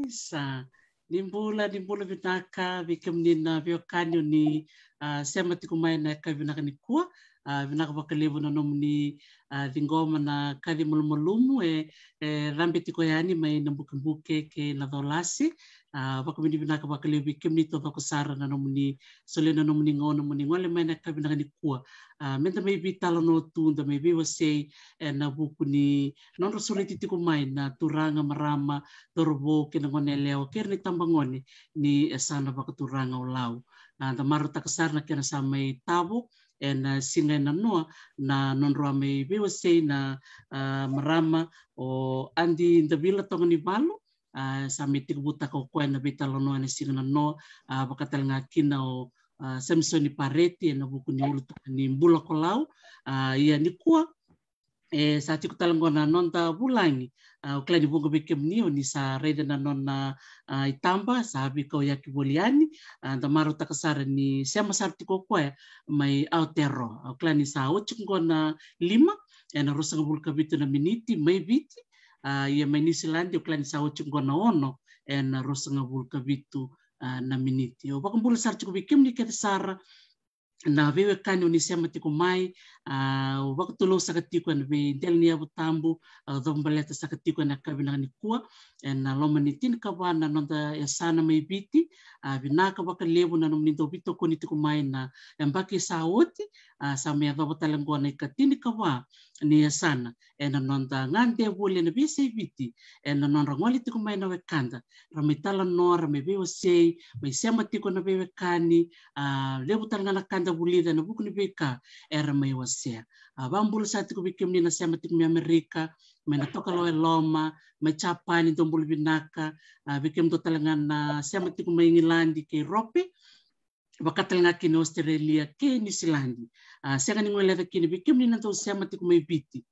Sa nimbula vinaka vikamnina viokanyo ni sema tikumai na kavinaka ni kuwa vinaka wakalevu na nomni vingoma na kali mulumulumu rambe tiko yani mai nambuke ke na dolasi wakamini vinaka wakalevu vikamni to vakusara na nomni sole na nomni ngole mai na kavinaka ni kuwa menta mai vitala no tunda mai viwa sei na buku ni non sole tiko mai na turanga marama torbo ke ngone leo kerni tambangone ni sana vakaturanga ulau na maru takasar na kena samai tabu en singa na noa na nonroa mai viwa sei na marama o andi ndavila tonga ni balu sami tikbuta ko kwena vitala no na singa na no vakatal ngakina o Samsoni Pareti na buku ni ulu ni mbula kolau ia ni kuwa sa tiku talangona nonta bulangi ukla ni bunga bikem ni oni sa reda na nona itamba sa biko yaki boliani tamaro takasara ni siama sarti ko kwa mai autero ukla ni sa uchungona 5 na rosa ngabulka bitu na miniti mai biti ia mai ni silandi ukla ni sa uchungona ono na rosa ngabulka bitu na miniti o bakambula sarti ko bikem ni kete sara na vewe kani ni sema tiko mai waktu lo sakatiko na ve del ni abu tambu dombaleta sakatiko na kabina ni kuwa na loma ni tin kawana nonda ya sana mai biti vinaka waka lebu na nomni do bito ko ni tiko mai na mbaki saoti sa me ava talango na ikatini kawa ni ya sana na nonda ngande bole na bise biti na nonda ngoli tiko mai na wekanda ramitala no ramebewa sei mai sema tiko na vewe kani lebu talanga kanda bulida na buku ni beka era mai wasea bambul sati ko bikem ni na sema tik mi Amerika mena toka loe loma mai Japani tombul binaka bikem to talangan na sema tik mai Ngilandi ke Europe bakatal ngaki ni Australia ke New Zealand sega ni ngole kini bikem ni na to sema tik mai biti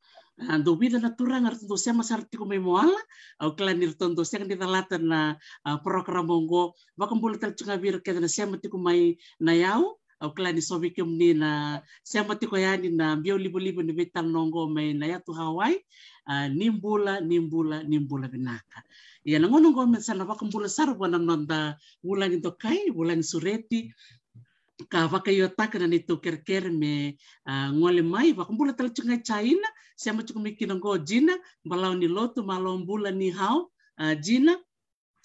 do vida naturang arto sema sarti ko mai moala au klanir tondo sega ni talata na program mongo bakambul tal tsunga vir ke na sema tik mai na yao au klani sobi kemni na sema tiko yani na bio libo ni betal nongo mai na yatu Hawaii nimbula binaka ya nangono ngome sana bakambula sarwa na nonda bulan into kai bulan sureti ka vakayotaka na nito kerker me ngole mai bakambula tal chunga China sema chuko mikinongo jina balau ni lotu malombula ni hao jina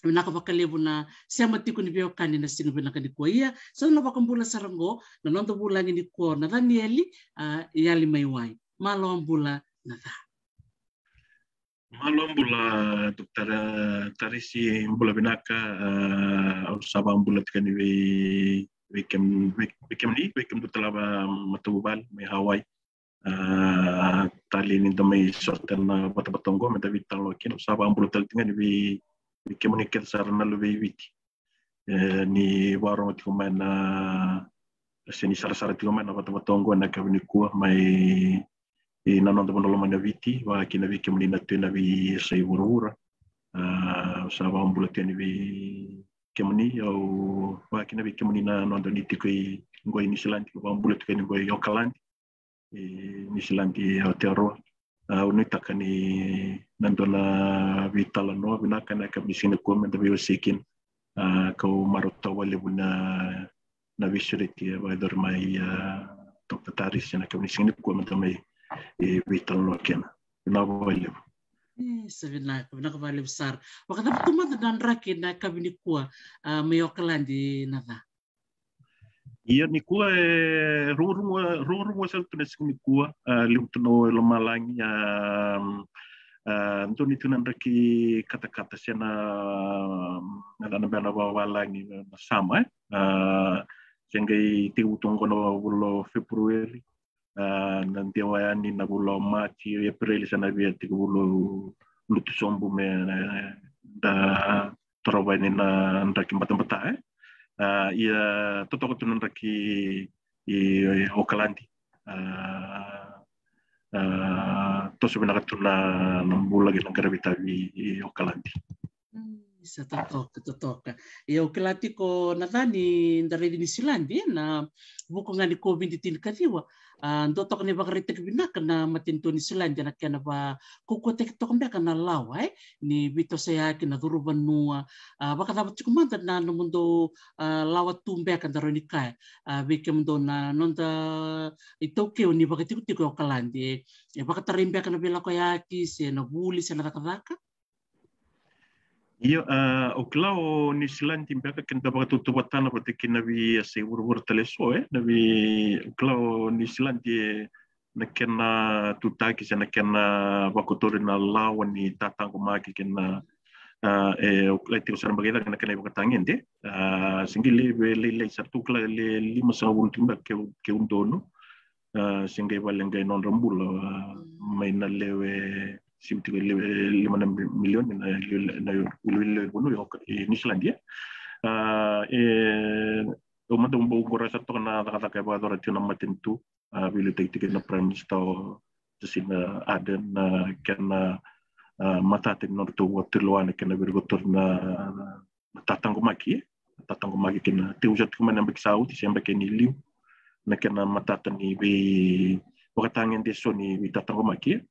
naka bakalebu na sema tiku ni biokani na singa binaka ni kuia so na bakambula sarango na nonto bulangi ni ko na Danieli yali maiwai malombula na da malombula dokter tarisi mbula binaka au saba mbula tikani wekem do talaba matubal mai Hawaii tali ni domai sorten batabatongo meta vital lokin saba mbula tikani komuniket sarana lebih witi ni warung tiko mana seni sara tiko mana batabatongo na kabini kuah mai nanon teman mana witi wa kina wiki menina tu nabi sai wura sama ambulat ni wi kemni au wa kina wiki menina non doni tiko ngoi ni selanti ko ambulat ko ngoi yokalanti ni selanti teoro unitakani nandona vitala no binaka na kabisina ko men dabi sikin ko marota wale buna na visuriti wa dormai toktaris na kabisina ko men tamai vitala no kena na wale sabina vale besar wakata tuma dan rakin na kabini ko meyokalandi nada ia ni kua rungu sel tu nasi ni kua liu tu no lomalangi ntoni tu raki kata-kata sena na bana walangi sama sengai tiu tungko no bulo Februari nanti wayani na bulo Machi April sana biar tiga bulo lutu sombu me da terobani na raki mata ia totoko tunan raki Hokalandi tosu binaka tuna nambula gina garabita Hokalandi Isa totoka. Ia o kelati ko nadhani ndare di Nisilandi na buku ngani COVID-19 katiwa. Ndo tok ni bakaritek binaka na matinto Nisilandi na kena ba kuko tek tok mbeka na lawa ni bito saya kina duruban nua baka dapat cukumanta na no mundo lawa tumbeka ndaro ni kai. Bike mundo na nonda itoke ni bakatiko kalandi. Baka tarimbeka na bila ko yaki se na buli se na rakadaka. Iyo, o klau New Zealand timbaka kenta baka tutupatana pati kinabi se urur teleso nabi klau New Zealand na kena tutaki se na kena bakutori na lawan ni tatang kumaki kena o klai tio sana bagela kena kena baka tangin de singili le satu kla le 5 tahun timbaka ke undono singai balengai non rambul mai na lewe simti 5 milion na ulile bunu New Zealand ya o manda un bo rasa to na kata ka ba dora tuna matentu bilu tik na prime minister sina aden kana mata tek no to wotluan kana bergotor na tatango maki kena teujat kuma na beksau ti sembe keni liu na kana mata tani be wakatangin deso ni tatango maki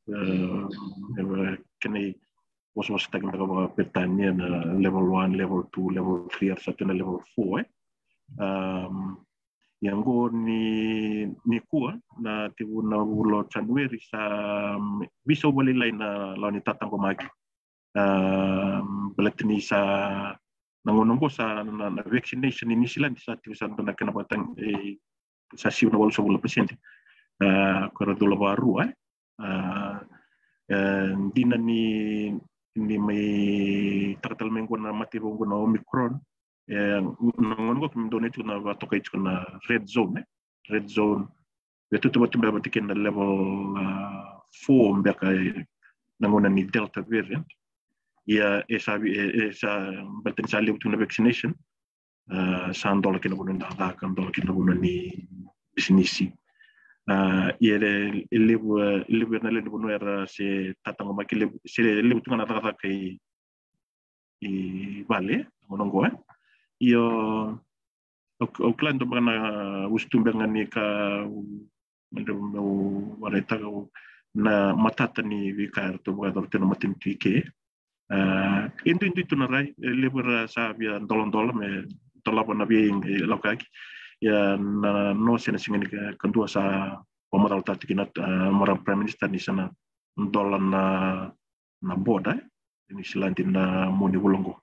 kena was taking the petanya na level 1 level 2 level 3 satu na level 4 yang go ni kuah na tibu na ulo Januari sa bisa boleh lain na lawan tatango maki belatni sa nangonongko sa na vaccination ini silan sa tibu sa na kena batang sa siu na walo 10%. Kara dola baru dina ni may takatal mengko na matibong ko na Omicron nangon ko donate ko na batokay ko na red zone beto to batimba batikin na level 4 mbaka nangon ni delta variant ya sabi sa batin sa liw na vaccination sa dola kinabunan na kan dola kinabunan ni business libu na libu no era se tatango maki se libu tunga na kai vale monongo io o clan do bana ustumbenga ni ka mo wareta na matata ni vikar to bana dorte no matin tike intu tuna rai libu sa bia dolon me tolapa na bi lokaki ya na no sena singani kantua sa pemerintah tadi kena marah prime minister di sana dolan na boda ini selantin na moni bulongo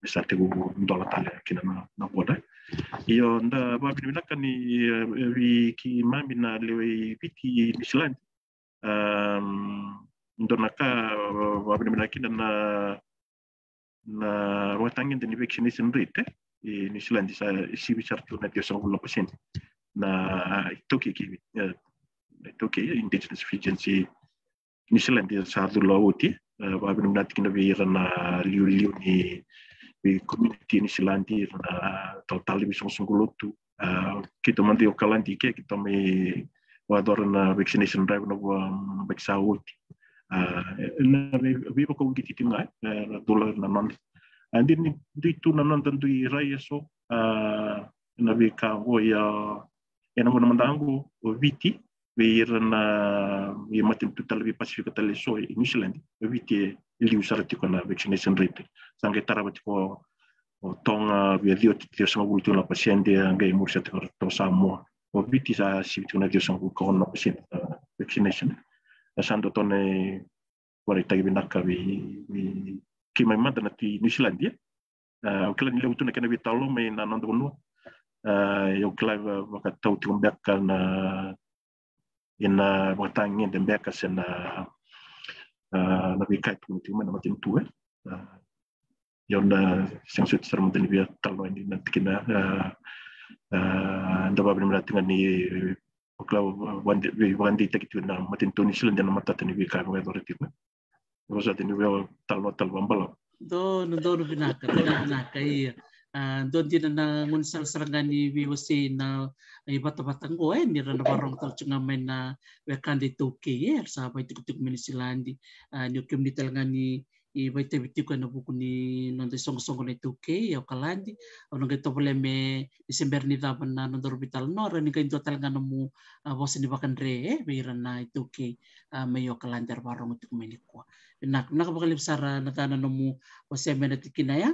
bisa tegu dolan tali kena na boda iyo nda babi mina kan ni wi ki mami na lewe piti di selant ndonaka babi mina kina na watangin the vaccination rate New Zealand si bicara tu nanti 90% na itoke indigenous agency New Zealand sa tu lauti babi nanti kena biar na liu ni community New Zealand na total lebih sungguh tu kita mandi okalan tike kita me wador na vaccination drive na beksawut na bibo ko giti tinga dollar na non andin itu nanon tentu raya so na bika o ya ena mo mandango o viti ver na e matin total vi pacifica tale so New Zealand viti liu sarati ko na vaccination rate sangai tarabati ko o tonga via dio sama bultu na paciente ngai mursa to samo o viti sa situ na dio sama ko na paciente vaccination asando tone warita binaka vi kima manda na ti New Zealand ya o kala ni leutu na kana vitalo me na nando no eu kala waka tau ti umbeka na ina watangi de mbeka sena na vikai tu ti mana matin tu eu na sensut sermon ni via talo ni na tikina anda ba brimra tinga ni o kala wandi takitu na matin tu New Zealand na matata ni vikai wa dorati Rosa de nível tal bambala. Dono binaka iya. Don din na ngunsal sarangani viwasi na ibata-batang ko ni rana barong tal chungamay na wekandi toke sabay tuk-tuk Minisilandi ni community nga ni I vai te bitiko na buku ni nonde songo na tuke ya kalandi ono ke to pole me Desember ni daba na no dorbital no ra ni ka into tal ngana mu bos ni bakan re bira na tuke me yo kalandi barong tu me ni ko nak bakal sara na tana no mu bose me na tikina ya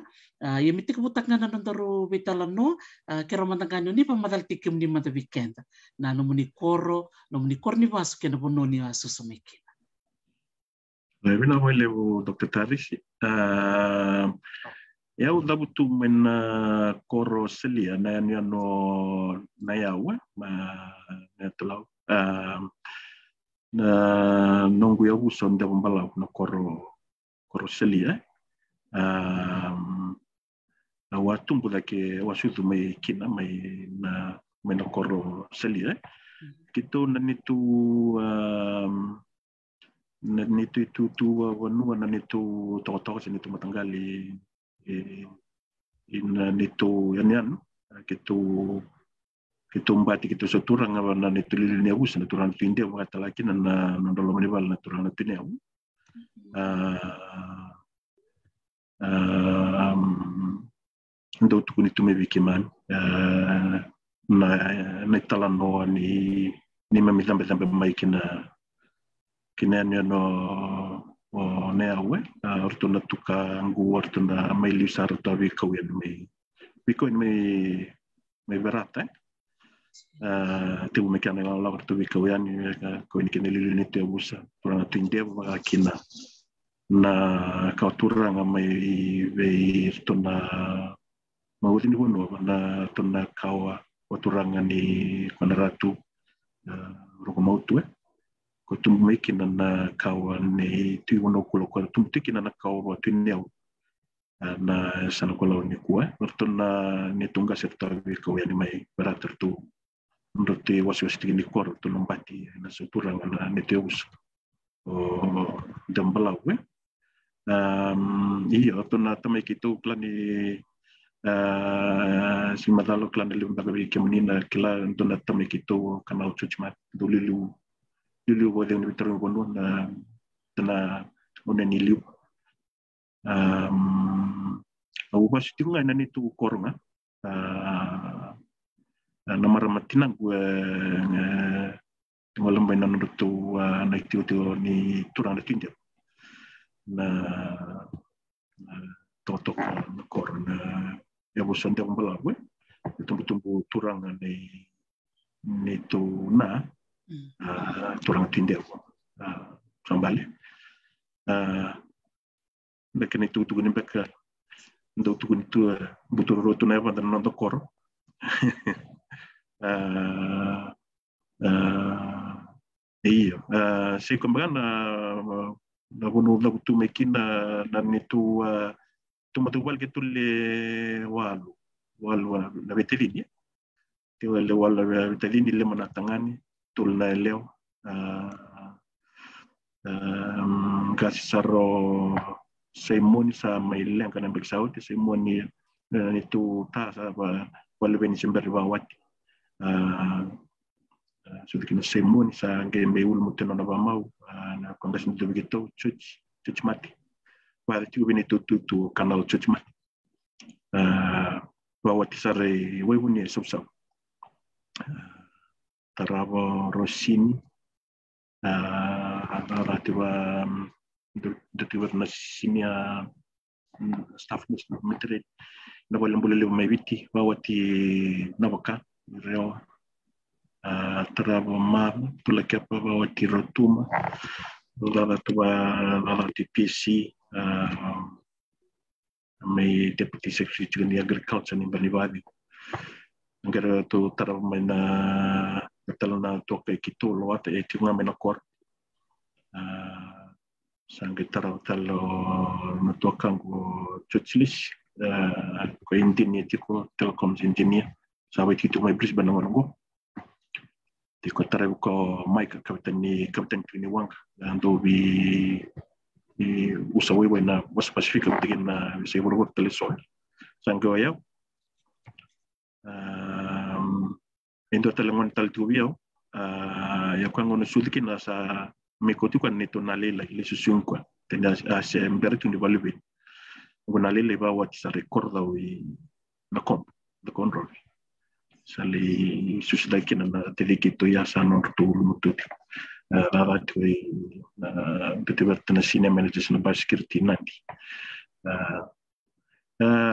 ya mitik butak ngana no dorbital no kero mantangan ni pamadal tikim ni mata weekend na no ni koro no ni korni vas ke no ni asusumeki. Vina mo levo Dr. Taris. Ya udah butuh men koro selia na ano na yawa na tulaw na nunggu ya uson da balaw na koro selia na watumbu lake wasutu may kina may na koro selia kito na nito nito itu wanua na nito toko sa nito matanggali nito yan kito mbati kito sa turang na nito lilineabus na turang tindi mga talaki na nandalo manibal na turang na tiniaw ndo tuku nito may bikiman na italano ni mamitambe may kinanya no neawe orto na tuka ngu orto na may lisar to bikowen may berata tibu mekana la orto bikowen ko ni kineli ni te busa turang tinde ba kina na kauturang may orto na mawutin wono na tuna kawa oturang ni panaratu rokomautu ko tumekina na kawan ni tuiwono kulo ko tumtikina na kawa tuineo na sana kulo ni kuwa ortona ni tunga serta ko yani mai beratur tu ndote wasi ni kor tu lombati na suturang na ni teus o dambalaw iya ortona tamay kitu klani si madalo klan limbaga kemunina kila ortona tamay kitu kanal chuchmat dulilu boleh ni terus bono na ni liu au bas tinga na nitu korona na maramatina gue ngolam bainan ndu na itu ni turang na tinja na totok korona ya bosan de mbala gue tumbu turang ni tu na turang tindel sambale bekan itu tugun beka ndo tugun tu butur rotu na van non dokor iyo si kumbaga na bono na tu mekina na nitu tumatuwal ketulle walu na betelini tiwale wala betelini le manatangani tulna leo kasi saro semoni sa mailang kana beksauti semoni itu ta sa wala beni sembari bawati sudah kena semoni sa gembe ul muteno na bamau na kongres itu begitu cuci mati wala tu beni tu kanal cuci mati bawati sare webuni subsab Taravo Rossini relativa na sini staff metri na boleh mai viti bawati navaka reo Taravo Mar tulakapa bawati Rotuma lala PC mai deputy secretary ni agriculture ni Banibadi ngara tu Taravo mai na talana toke kitu lo ate tinga menakor sangat talo na tokang ko chuchlis ko engineer tiko telecoms engineer sabai itu mai Brisbane ngorgo tiko tarau ko Mike kapten ni wang ando bi usawi na was Pacific begin na se work telesol sanggo ya Indo talangon tal tubiao ya kwango no sulki na sa mekoti kwa neto na lela ile susunkwa tenda asembere tu ni balube ngona lele ba wati sa recorda wi na komp da control sali susida kina na telekito ya sanon tu mututi rara tu na beteberta na cinema na jesna baskirti nanti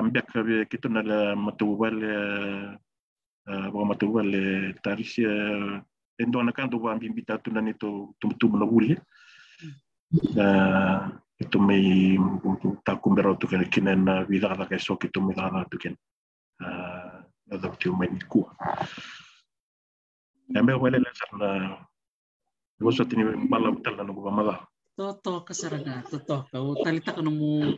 mbek kita na matubal matubal taris endo na kanto wa bimbita tu na nito tumtum na uli itu may takumbero tu kan kinen na vidara kay so kito may dara tu kan adaptiu may ku ambe wala la sana woso tini bala tal na ko mala toto kasaranga toto kau talita kana mu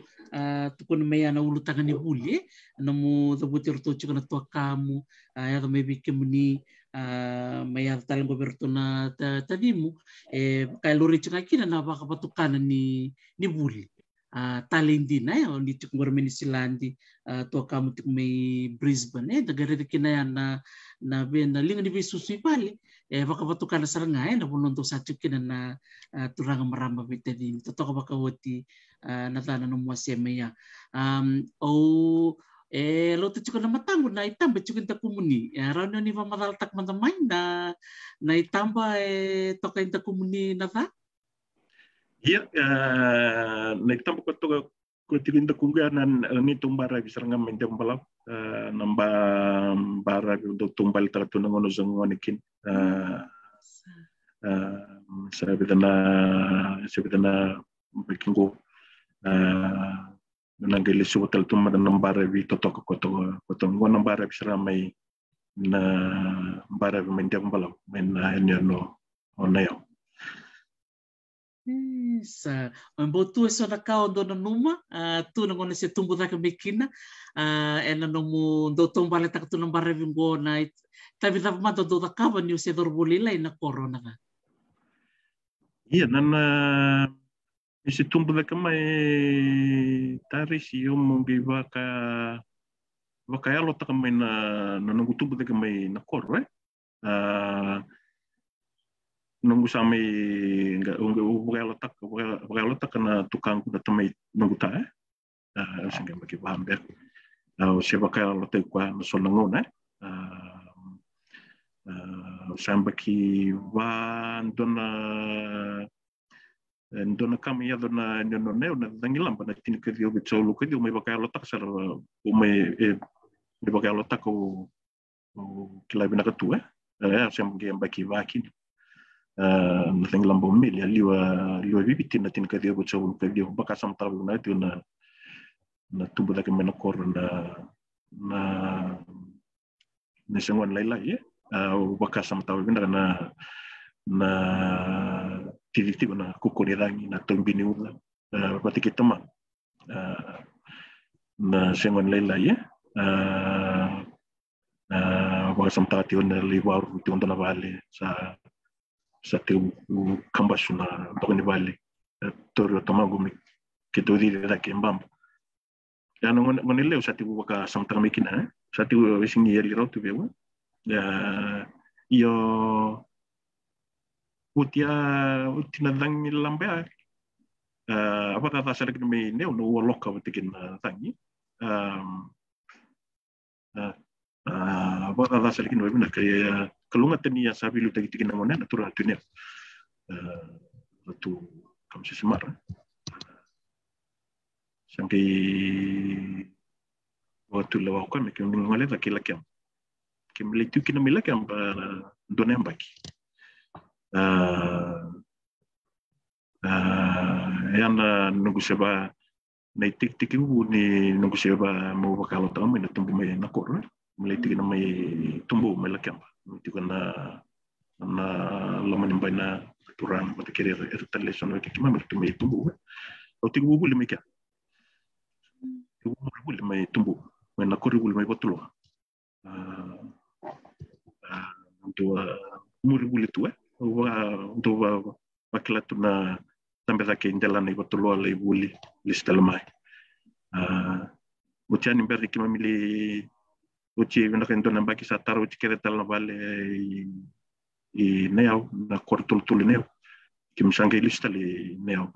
tukun meya na ulu tangan ni huli na mu dabutir to chikana to kamu ya ka maybe kemuni meya talang goberto na tadimu kay lori chika kina na baka patukana ni buli talindi na ya ni tukungor menisilandi to kamu tik may Brisbane dagare kina yan na linga ni bisusui pale baka patukana saranga na punonto sa chikina na turang maramba bitadin toto ka baka woti natana no muasemeya lo tu chukuna matangu na itamba chukinta kumuni rano ni mamadaltak mantamay na itamba toka inta kumuni na va iya na itamba ko to ko tiginda kunga nan ni tumbara bisaranga mendem balap namba bara do tumbal ta to ngono zongonikin sabidana bikingo nangeli suwatal tumma nambara vi totok ko ngona nambara bisara mai na nambara mendem balap men no onayo sa mbotu so na kao do na numa tu na ngona se tumbu da kamikina ena no mu do tombale tak tu nambara vingo na tabi da ma do da kava ni se dorbulila ina corona na iya nana isi tumbu da kamai tarisi yo mumbi baka yalo tak kamai na nungu tumbu da kamai na korre nunggu sampai enggak bukan letak karena tukang kuda temai nunggu tak sehingga bagi paham ber siapa kaya letak kuah nasol nangona sampai ki wan dona kami ya dona nyono na dangilam pada tin ke dio bitso lu ke dio mai bakal letak sar umai bakal letak ko kilabina ketua sampai bagi wakin nating lambo mil ya liwa bibitin natin ka dia butso ka dia baka sam tabu na itu na tubo da kemena kor na sengon laila ya baka sam tabu bina na titi na kukurirangi na tombini ula pati kita ma na sengon laila ya baka sam tabu na liwa itu untuk na vale sa teu kambasu na bakoni vale torio tomago me que to dire da kembam ya no ngoneleu sa teu baka samtang mekina sa teu wisingi yeri rotu bewa ya io utina dangi lambe apa kata sa me ne no loka utikin tangi apa kata sa kin webina kaya kalunga tenia sabi lu tagi tikin ngona natura tunia tu kam se semar sangki waktu lawa ko me kin ngale ta kilakem kim litu kin me lakem donem baki yana nunggu seba na tik ni nunggu seba mau bakal tamu na tumbu me na kor melitik na may tumbu me lakem itu kena laman baina turang mata kiri relation ke kimam itu mai tumbu o tigu bulu mai ka bulu mai tumbu mai na kori bulu mai botulo untuk muri bulu tu untuk wakila tu na sampai tak jalan ai botulo lai bulu listal mai ucian imber kimam mili uci vena kan dona baki sa taro uci kere tal na vale i neo na kortul tul neo kim sangai lista li neo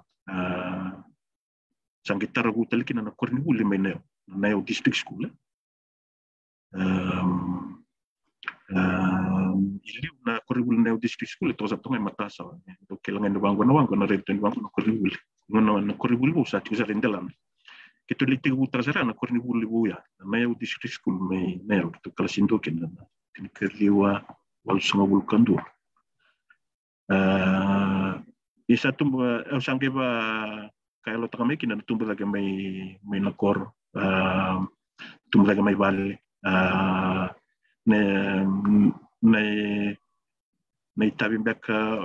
Sangitara gutal kina na korni uli mai na eu district school. Iliu na korni uli na eu district school to sa tonga matasa. To kelangan na wango na reto ni wango na korni uli. Na korni uli bo sa tiusa rendelan. Kito liti gutra sara na korni uli bo ya. Na eu district school mai na eu to kalasindo kina na kerliwa wal sama bulkandu. Isa tumba eu sangeba kailo takame kina tumba lagi mai nakor tumba lagi mai vale ne tabi beka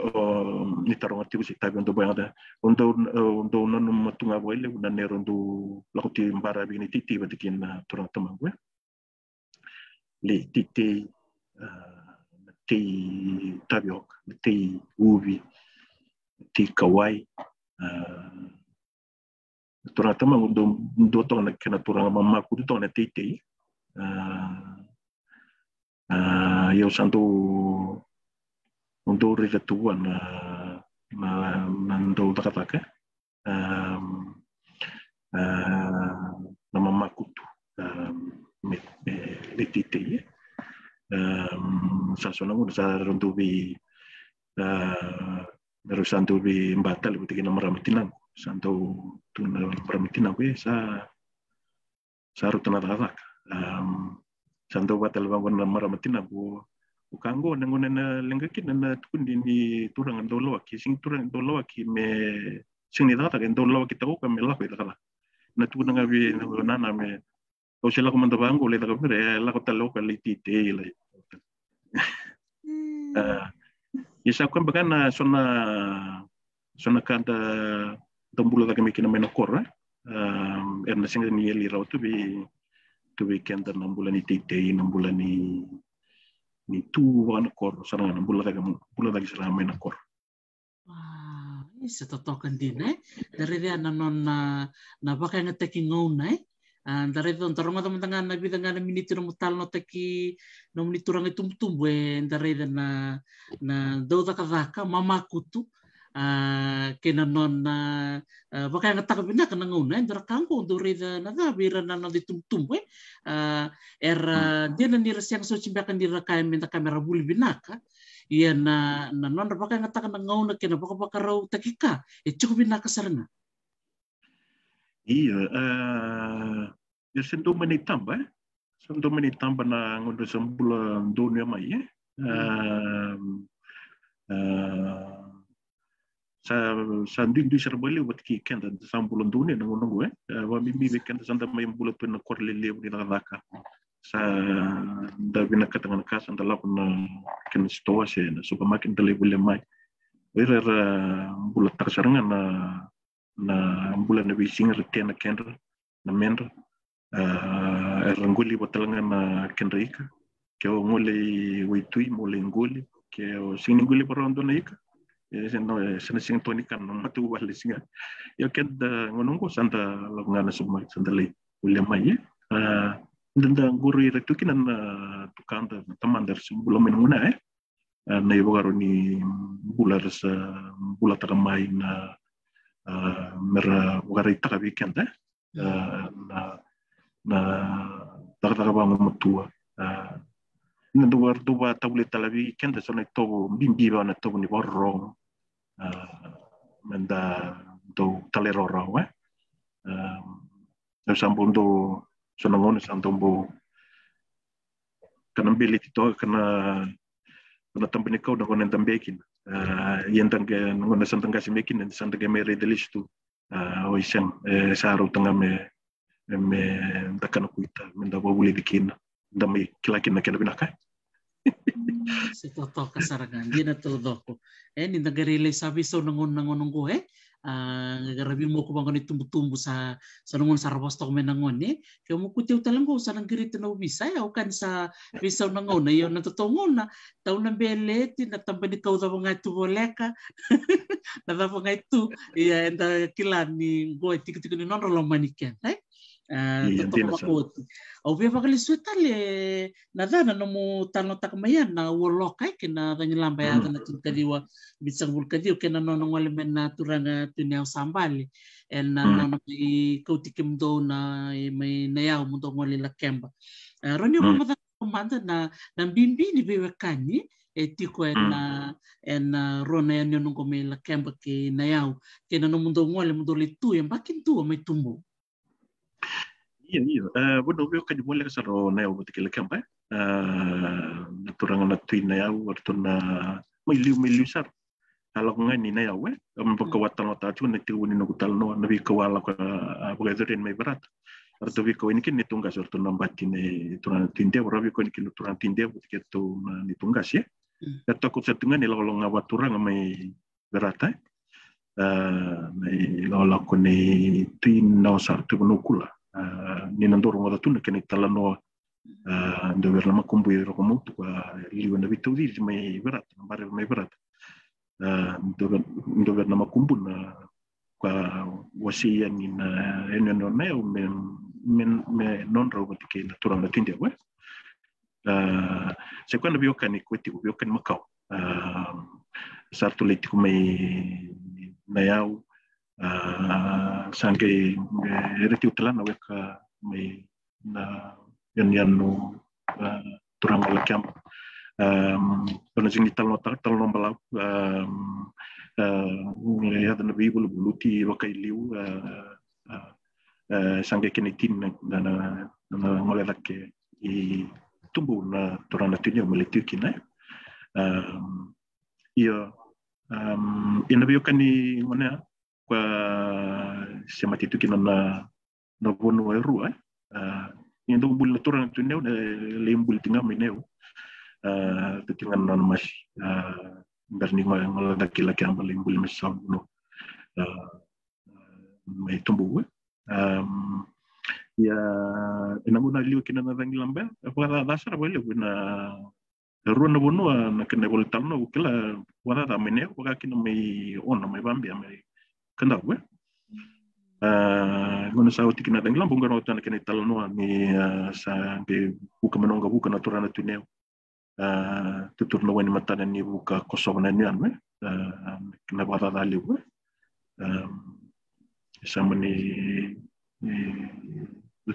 ni tarong artigo si tabi untuk bayang ada untuk nonu matunga boile una nero untuk lakuti mbara bini titi batikin turang temang gue le titi ti tabiok ti ubi ti kawai turang temang untuk tong nak kena turang mamaku tu tong nak titi eu santo untuk rituan nando takataka nama makutu metite sasona mo sa rundu bi merusantu bi batal buti nama ramatinan santo tu ramatinan ko sa rutana takataka santo batal bangun nama ramatinan ko Ukango nangon na lengakin na tukundi ni turang ndolo aki sing turang ndolo aki me sing ni tata ndolo aki tahu kami lah kita kala na tu nangabi nana me o sila ko manda bango le taka mere la ko talo ka litite le isa ko bagana sona kanta tambula taka mekina me nokor erna sing ni eli raw tu bi kanta nambula ni tite nambula ni tu wana kor sarang bula lagi sarang main kor. Wah, isa totokan din dari dia nanon na baka nga taki ngaw dari don tarong teman-teman na bidang na minito na mutal no taki no miniturang itumtumbo dari dia na do ka mamakutu kinanon na baka nga takabina ka nangaw ndara kangko do rida na bira na ditumtumbo dia na nirasyang so chimbakan dira kaya minta kamera buli binaka iya na non baka nga taka nangaw na kina baka raw takika cukup binaka sarana iya sendo menitamba na ngondo sambulan dunia mai sa ndindu serbali buat ki kenda sambulan dunia nangono gue wa mimi kenda sanda mai bulat na korlele ni laka sa da bina katangan kas anda lakon ken stoa se na supermarket dele bule mai era bulat tarsarangan na bulan na bising retena kenda na mendra ranguli botalangan na kenrika ke ngole waitui mole ngoli ke sininguli parondo na ika sana sing tonikan matu wal singa yo kenda ngonongo santa lagana summa sandale bule mai ndanda guru ira tukinan tukanda taman dar sebelum menuna na ibogaro ni bular sa bulataka mai na mera bogari taka weekend na taka bang matua nando war duba tablet talabi kenda sona to bimbi bana to ni borro menda do talero rawa sambundo sonangon santombo kanambili tito kana tampini kau na konen tambekin yentang ke ngona santang kasi mekin dan santang ke mere delistu o isang saro tanga me takana kuita menda bobule dikin dami kilakin na kena binaka si toto kasarangan di na todo ni nagarile sabi so nangon ko ngarabi mo ko bang ni tumbu sa nangon sa rabos to menangon kaya mo kutiw talang ko sa nang girito na ubisay o kan sa bisaw nangon na yon natutungon na taw na beleti na tambani kaw da mga tuboleka na da mga itu iya enda kilan ni go tikitiko ni non rolomaniken Totoo makoti. Au via vakaliswetale na dana no mo tano takmaya na woloka kina dangilamba ya dana tunkadiwa bitsangul kadio kena no ngole mena turanga tunia sambali en no i kotikim do na mai na ya mundo ngole la kemba. Roni mo mata komanda na bimbi ni bewe kani tiko en rona ya no ngome la kemba ke na ya kena no mundo ngole mundo le tu yang bakin tu mai tumbo. Iya. Bueno, veo que yo le saro neo de que le campa. Naturang na tuina ya waktu na miliu sar. Kalau ngai ni na ya we, kawatan wata tu na tu ni nukutal no nabi kawala ka bugadorin mai berat. Arto vi ko ini kin nitungas waktu nambati ne turan tinde ora vi ko ini kin turan tinde ke tu nitungas ya. Kata ko setungan ni lo ngawaturang mai berat mai lo ko ni tin no sar tu nukula. Ni nandoro ngada tuna kene talano ndo verla makumbu ro komu tu liwa na bitu di mai berat bare mai berat ndo verla makumbu na kwa wasia ni na eno neo men non ro ke na turang na tinde we se quando vi okani kweti vi okani makau sartu leti mai na yau sangke reti utelan awek mai na yan no turang la camp ona sing tal no bala ya na bi bulu luti wakai liu sangke kenitin na ngole lakke I tumbu na turang na tunya melitu kina ia ina bi okani mana kwa sema titu kina na bono eru indo bul turang tu neu lembul tinga meneu tinga na mas berni ngala dakila kamba lembul mesam no mai tumbu ya ina muna liu kina na dangilamba apa dasar boleh na ruan na bono na kena bol talno kila wala da meneu wala kina mai ona mai bambi mai kanda we ngono sa uti kina danglam bunga no tan kene talno ni sa be buka menonga buka naturana tuneu tutur no wen matana ni buka kosong na nian we kena bata dali we sa mani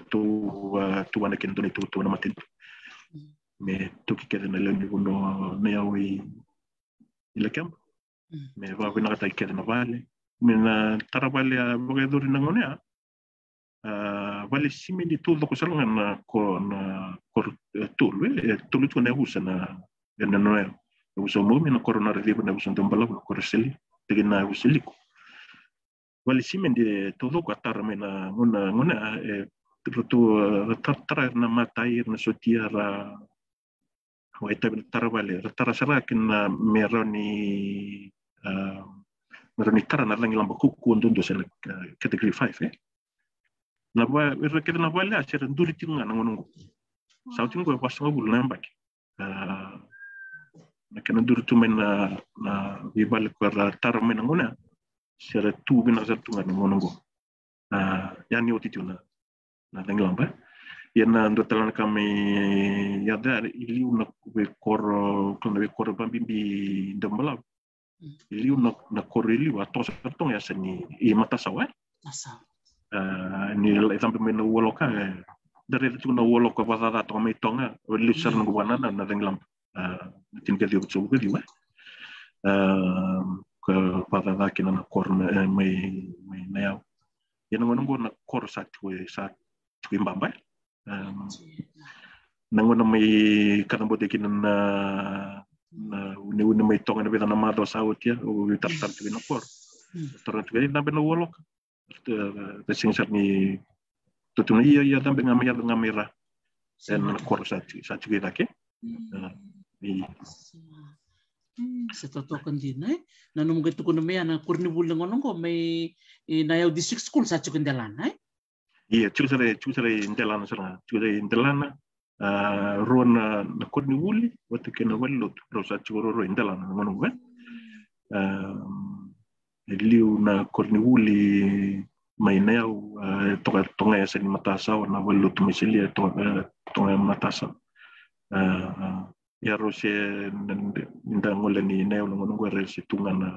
tu wana ken toni tu na matin me tu ki kede na le ni no ne awi ile camp me va vina ta kede na vale mena tarabale bugador nangone vale simili todo ko salonga na kor tulwe tulu tu ne husana na no uso mo mena corona redibo na uso tambala ko reseli tegina useli vale simili todo ko tar mena ngona tu tara na matai na sotiara wa ita tarabale tarasara kin meroni meroni tara na lang lamba kuku ndondo sel category 5 na ba rekete na bale a ser nduri tinga na ngono sautin ko pas ngobul na mbaki na kana nduri tu men na bibal ko tara men ngona ser tu bina ser tu na ngono yani otitu na lang lamba yana ndo talan kami ya dar ili una kor bambi ndambala ili una kor ili wa tos tong ya seni I mata sawa ni la tambe men woloka dari tu na woloka pasada to mai tonga li ser ngo wana na denglam tin ke dio tsu ke diwa ke pasada kina na kor mai na ya yana ngono na kor sa tu mbamba nangono mai kanambote kina na une mai tonga na na mato sautia o tartar tu na kor tartar tu na beno wolok te sing ni tu ni ya tambe ngamira en kor sa tu ke se totokan din na nung gitu ko na may na kurni bulang ngono ko may na yaw district school sa chukendalan Iya, chusare intelana sana, chusare intelana, ruan na kurni wuli, waktu kena walut, rosa churo intelana ngono kan, liu na kurni wuli mai neu tonga ya seni matasa na velu tu misilia tonga matasa ya rose nda ngole ni neu ngongo resi tunga na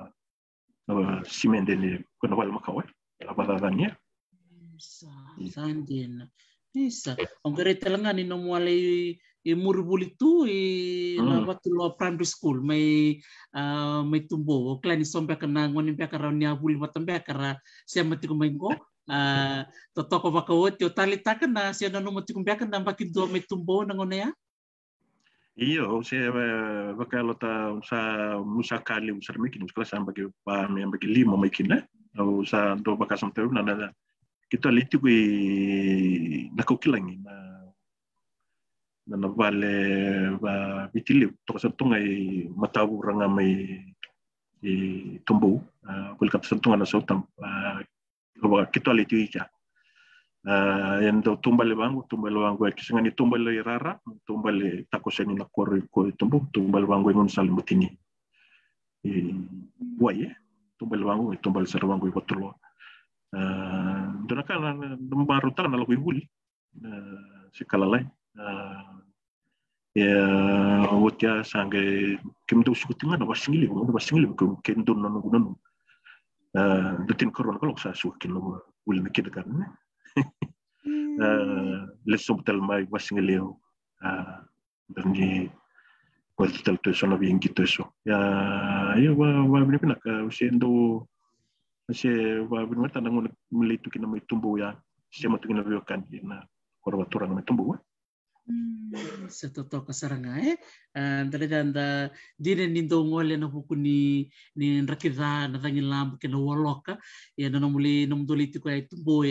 simende ni kuna wala makawe abadanya sandena isa ongere telangani no muale i murubuli tu na watu lo primary school mai tumbo klani sombe kana ngoni be kara ni abuli matambe kara sia mati ko maingo totoko bakawote o talitaka na sia no mati ko be kana bakin do mai tumbo na ngone ya iyo se bakalo ta sa musakali usarmiki nuskala samba ke pa me ambaki limo mai kina au sa do bakasam teu na kita litu ko nakukilangi na vale ba vitili to sa tungai matabu ranga mai tumbu kulkat sentunga na sotam kita litu ika yang do tumbale wangu kisangani tumbale rara tumbale takoseni na ko tumbu tumbale wangu ngun salim butini waye tumbale wangu tumbale sar wangu botulo donaka baru tan na lagu huli sikala lai ya wotia sange kimdo sukutinga na wasingili ko kendo no no dutin koron ko sa sukin no ul mikid kan lesson tel mai wasingili dan di kualitas tu sana bien gitu so ya wa benar ka usendo Masih benar tanah melitu kena tumbuh ya, siapa tu kena biokan na korban turang tumbuh. Setoto kasaranga dari danda dine nindo ngole na hukuni ni rakida na tangin lambu kena woloka ya na nomuli nomdoli tu kai tumbuh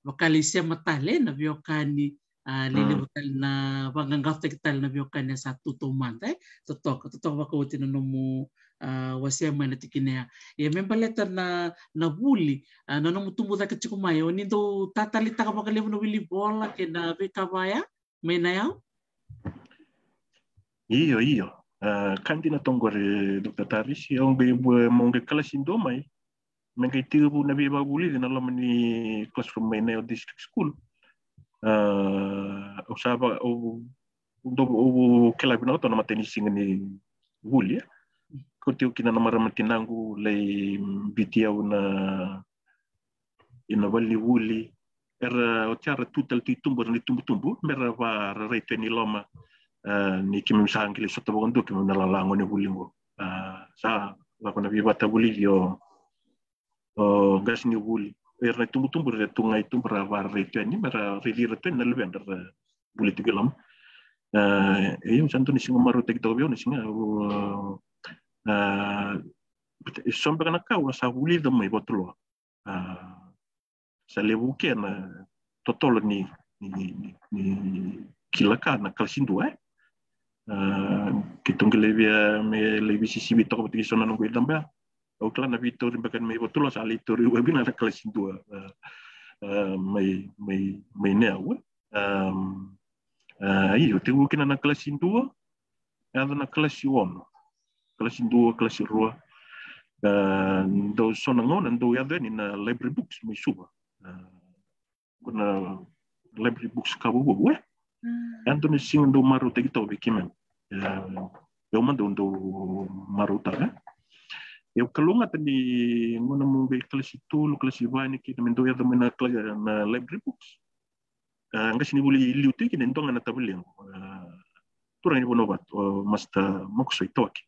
bakali sia matale na biokani lili bakal na banganggaf kita na biokani satu toman totok bakawati na nomu wasia mana tikinea ya membaleta na buli na nomu tumbuh da kecikumai nindo tatali taka bakali no wili bola kena bekabaya maina yao iyo kandi na tongore Dr. Taris yang be monge kelas indomai mengai tibu na be babuli na lamani classroom maina district school usaba do kela bina to na mateni singani buli ko tiu kina na maramati nangu lei bitiau na ina wali wuli era o tiara tutal tu tumbu mera va reto ni loma ni kimi msangili soto bondo kimi na lalango ni bulingo sa la kona bibata buli yo gas ni buli era tumbu re tungai tumbra va reto ni mera rili reto na lubender buli tigelam eu santo ni singa maru tek tobio ni singa sombe kana kau sa buli do mai botulo sa lebu kena totolo ni kilaka na kalsindu kitong lebia me lebi sisi bito ko tigi sona nunggu idamba o klana vitor bakan me botulo sa litori webina na kalsindu mai neo iyo tigu kina na kalsindu ada na kalsion kalsindu kalsirua do sona ngona do ya ni na library books mai suba kuna library books kabu we Anthony sing do maru te to bikimen eu mando do maru ta eu kalunga tadi ngona mo be klasi tulu klasi vani ki mendo ya na library books ngasi ni buli liu te ki ndonga na tabuleng turani bonobat masta mokso itoki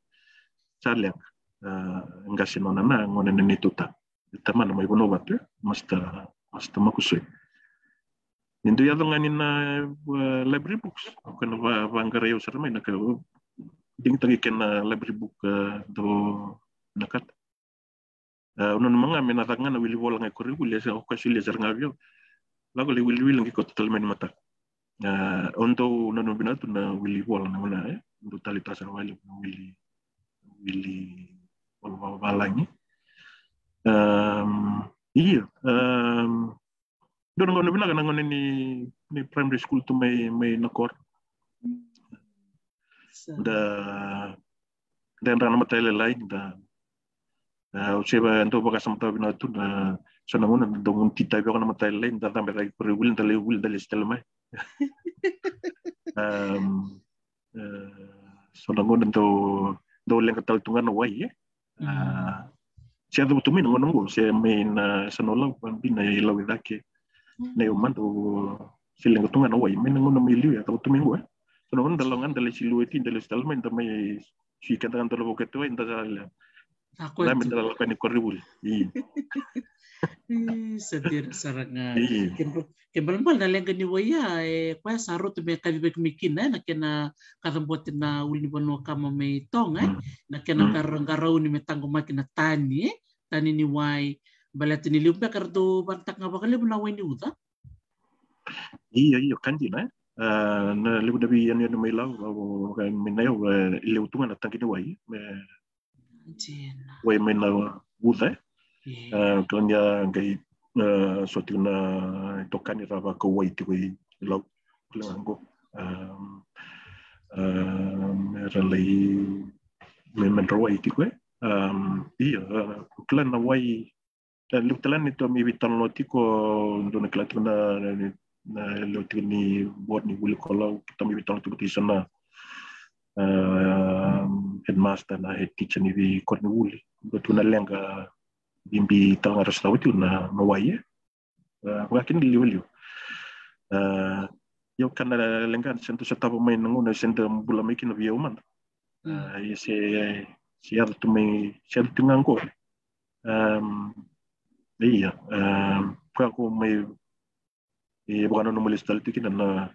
charlek ngasi nona na ngona ni tuta tamana mai bonobat masta makusoi Indo ya ngani na library books kana vangara eu sarmai na ka ding tangi ken library book do nakat unon manga mena tangana wili bola ngai kori wili sa okasili zarngavio lago le wili ngi ko totalmente mata ondo nono binatu na wili bola na mana ndo talita sarwali wili balangi iya Dono ngono bina kana ngone ni primary school tu mai nakor. Da dan rana matele lain Useba ndo baka samta bina tu na sonanguna dongun tita baka na matai lain tata mereka perwil dale wil dale stelma. Sonanguna ndo leng katal tungan wai ya. Siapa betul main ngonong saya main sanola bina ilawi dake. Na yoman tu siling tungan wai main ngonong miliu ya tahu tu minggu ya. Sonanguna dalongan dale silu itu dale stelma inta mai si katakan tolo boket tu inta salah. Aku Lah minta lakukan ni koribul. Sedir saranga. Kembal na lenga ni waya kwa saro tu me kabi bek mikina na kena karambot na uli bono kama me tong na kena karau ni metango makina tani ni wai balat ni liumpe kardo bantak ngabakale na wai ni uta. Iya kanji na. Na lebu dabi yan may law kan minayo ileutungan na tangki ni wai. Wai main na uta. Kelanya gay suatu na tokan ni raba ko wai ti wai law kelanggo. Relay main rawai ti wai. Iya kelan na wai dan lutelan itu mi bitan loti ko ndo na kelatun na loti ni buat ni bulu kalau kita mi bitan tu sana. Headmaster na head teacher ni bi kot ni wuli betul na lenga bimbi tanga restaurant tu na wai wakin liu yo kan lenga sentu setapa main ngona sentu bula makin via man ya si ada tu mai si ada tu ngangko iya aku mai bukan nulis tali tu kita na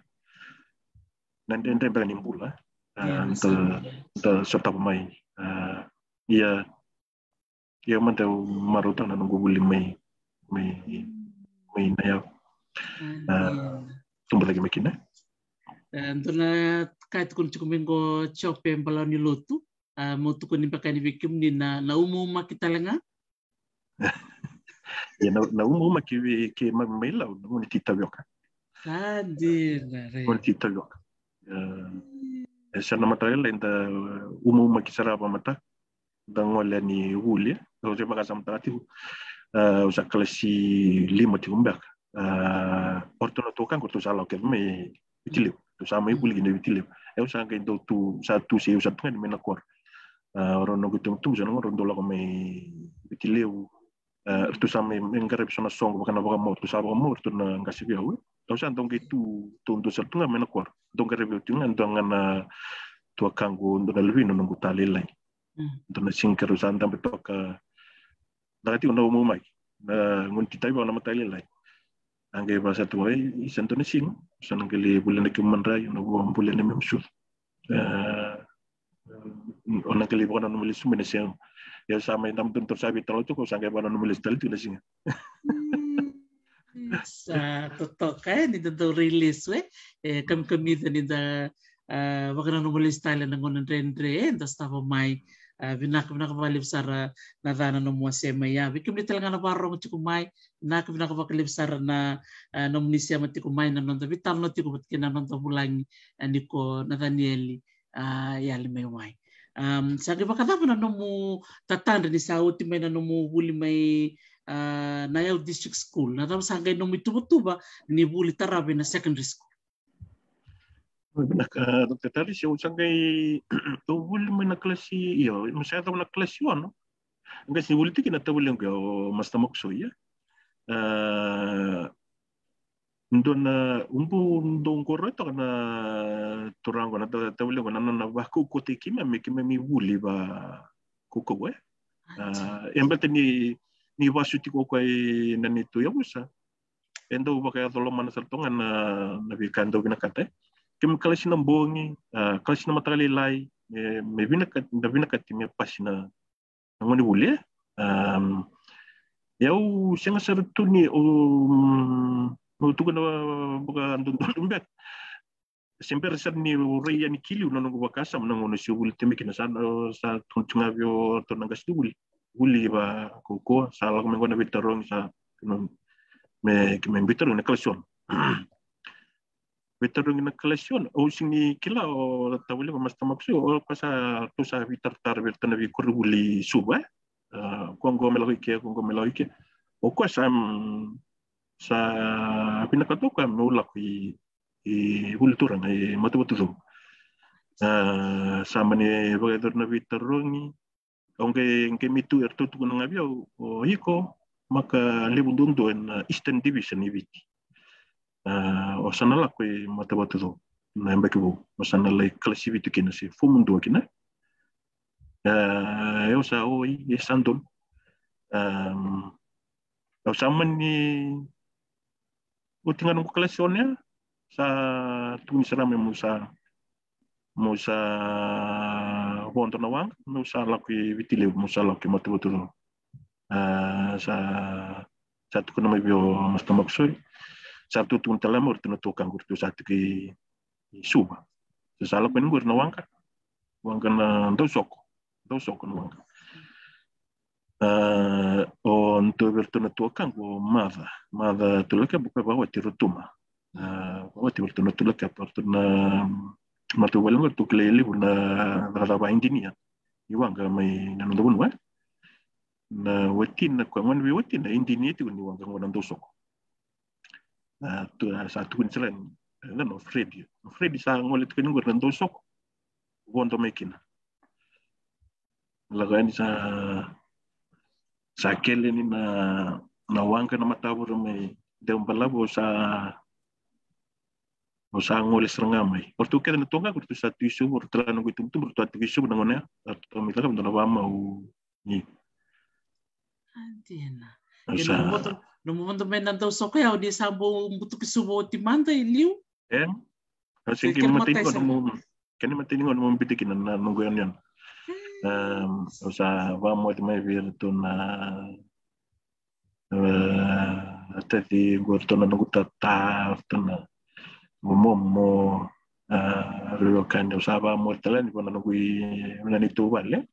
nanti berani bula da serta pemain ia mana marutan nunggu buli mai na ya tumbuh lagi makin Antuna kait kun cukup minggu cope balau ni lotu mau tu kun pakai ni bikim ni na umum kita lenga ya na umum maki ke mai lau nunggu ni tita biok hadir nunggu tita biok sana material lain ta umum makisara apa mata dangole ni huli kalau saya makan sama tadi usah klasi 5 ti umbak ortono tokan ko to sala ke me bitilio to sama ibu lagi bitilio usah ke do tu satu se usah pengen mena kor orang no gitu tu jangan orang dola me bitilio tu sama engkar bisa na song bukan apa mau tu sama mau tu na ngasih dia usah dong gitu tu satu nggak mena kor dong kare bitiu ngan tua kanggo ndo na lebih nunggu tali lai ndo na singkar usan tampe toka dati una umum mai ngun titai ba na tali lai angge bahasa tua isan to na sing usan ngeli bulan ke manrai no bulan na memsul ona ngeli ba na nulis sumene sing ya sama nam tentu sabi talo tu ko sangge ba na nulis tali tu na sing sa totoka ni tentu rilis kami ni da wakana nulis tali na ngonan rendre das tava mai binak balib sara na dana no muasema ya bikim ni talaga na parong tiku mai nak binak bakalib sara na nomnisia matiku mai na nonto vital no tiku batkina nonto bulangi andiko na Danieli ya lime mai sagi bakata na nomu tatanda ni sauti mai na nomu buli mai na yau district school na tam sangay nomu tuba ni buli tarabe na secondary school Nak dokter tadi saya usangai tu boleh mana kelas ya, saya tahu nak kelas one, enggak sih boleh tikin atau boleh enggak mas tamak so ya. Ndon ndon korreto kana turang kana tahu boleh kana na bahku kote kima mi boleh ba kuko we. Yang betul ni wasuti ko kai nani tu ya busa. Endo pakai tolong mana sertongan nabi kando bina kate. Kim kelas na bongi kelas na matali lai me bina kat me pasina ngoni boleh yau senga sertu ni tu kana buka andun dombet semper ser ni reya ni kili no ngo bakasam no ngono si bul temi kina sa tuntunga bio to nangas dul buli ba koko sala ko ngona bitarong sa me bitarong na klasion Betul na kelasyon o sini kila o tawali mas tamakso o pasa to sa vitar tar bertana vi kuruli suba Kongo melahike. O ko sa pinakatuka nulak i hulturang i matu sama ni bagay na vitarongi onge mitu ertutu kunang abia o iko maka lebundundo en Eastern Division ibiti o sanala ko matu na mbake bo o sanala classivity kina si fumundo kina eu sa o i sandol o sama ni o tingan ko klasionya sa tuni serame musa wonto na wang musa laki vitile musa laki matu sa tu kuna bio masta maksoi sa tu tun talamor tu tukang gurtu sa tu ki suba sa la pen gur na wangka na do soko na wangka on tu bertu na tukang ko mada tu leka buka bawa tirutuma wati bertu na tu leka bertu na matu walang tu klele na raba indinia iwanga mai nando bunwa na wati na kwa ngwan wati na indinia tu ni wanga ngwan ndo soko tu sa tu kun selen no Freddy sa ngolit kan ngwan ndo soko wondo mekina lagani sa kele ni na wanga na matawur mai dem balabo o sa ngoles rangamai ortu keda na tonga kurtu sa tisu ortu la nungu tum ortu atu isu nangone ortu mitaka ndo wama u ni antina no momento men nanto soko ya di sabo mbutu kisubo timanda iliu asingi matini no kani matini no mbitikin na nungu yan o sa wamo de mai virtu na tadi gorto na nungu tata na momo relokan usaba mortalan di mana nungui menanitu balik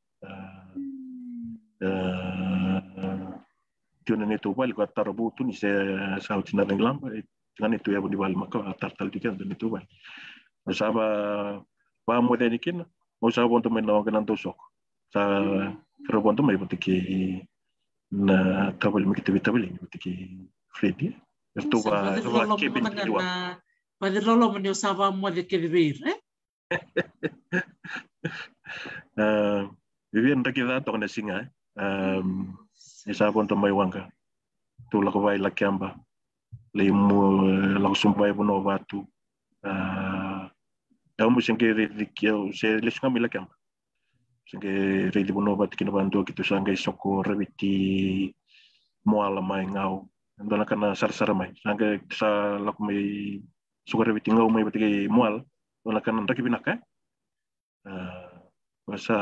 tiunan itu balik kata rebutu ni saya saut sinar yang lama dengan itu ya di balik maka tartal tiga dan itu balik usaba ba modenikin usaba untuk menawarkan nanti sok sa kerobon tu mai betiki na tabel mikita ini betiki Freddy itu ba kebin jual Pada lolo menio sava mo de que vivir, vivir nda kita to na singa isa pon to mai wanga tu la ko vai la kiamba le mo la sumbai bono vatu mo singke de kio se le singa mi la kiamba singke re di bono vatu kina bantu kitu sanggai soko reviti mo ala mai ngau ndana kana sar mai sanggai sa la ko mai suka reviti ngau mai batiki mual wala kan ndaki binaka basa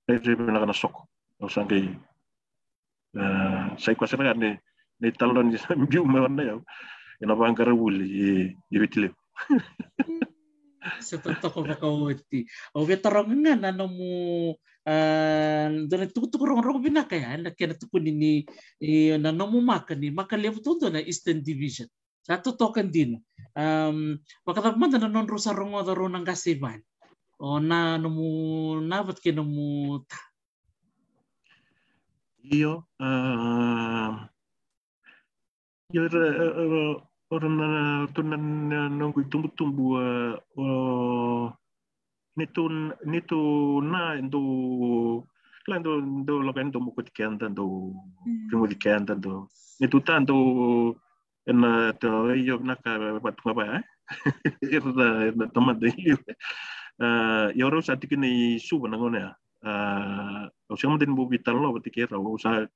binaka na soko o sangai sai kwasana ni talon ni biu me wana ya ina bangara wuli ibitile sa totoo makawati o vetorongan ano mo dole tukurong binaka ya na kena tukuni ni nano mo maka level tudo na Eastern Division. Satu token din. Pagkatapos na non rusa rongo daro ng kasiban. O na numu nabat kinumu ta. Iyo orang tunan nunggu tumbu nito na ndo lokan ndo mukut kenta ndo kimu dikenta ndo nito tanto na to iyo naka patunga ba irda tamat de yoro sa tikini suba nangone o siamo den bu vitalo batikera o sa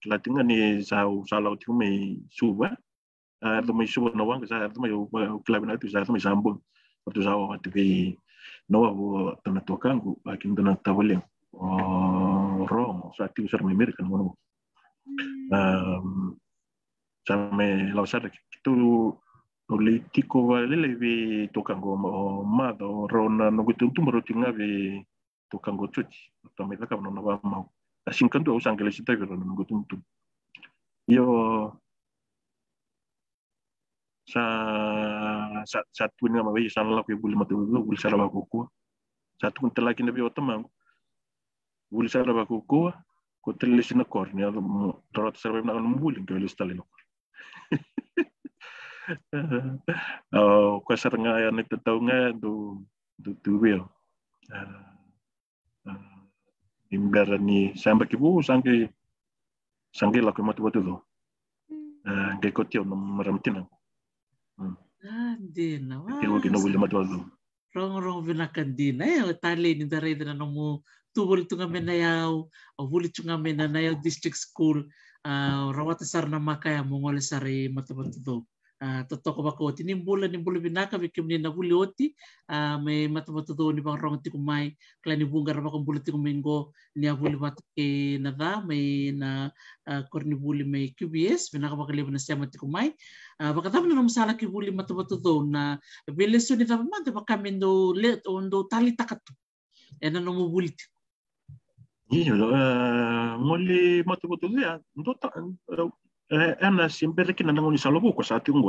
latinga ni sa lau tikumi suba to mai suba no wang sa to mai klabina tu sa to mai sambung to sa o tiki no wo to na to kangu akin to na tawaleng rom sa tiu ser mai american mono Same lausar itu politiko vale levi tokango mado rona no gutuntu marutinga ve tokango chuchi tamita kama na ba mau asinkan tu usang kelesita ve rona no gutuntu yo sa tuinga mawe sa la ko buli matu buli sara ba kuku sa tu kunta laki na bi otamang buli sara ba kuku ko telis na kor ni dorot serve na muling ko ilis talin ko ko saranga ya nito taw nga do will imbera ni samba kibu sangi la ko matu do ngai ko tio no maramtina dina kilo kino wili matu do rong vinakandina tali ni dare na no tubol tunga mena yao wuli tunga mena na yao district school rawata sar na makaya mongol sari matu do totoko bako tinimbula binaka bikim ni na wuli oti may matu do ni bang rong tikumay klani bunga rabako buli tikumingo ni wuli matke na da may na korni buli may QBS binaka bakalibo na siya matikumay baka tama na masala ki wuli matu do na bileso ni tama mante baka mendo let ondo tali takatu ena no mo wuli iyo ngoli matu do ya ndo ana sempre que não se alugou com sabe um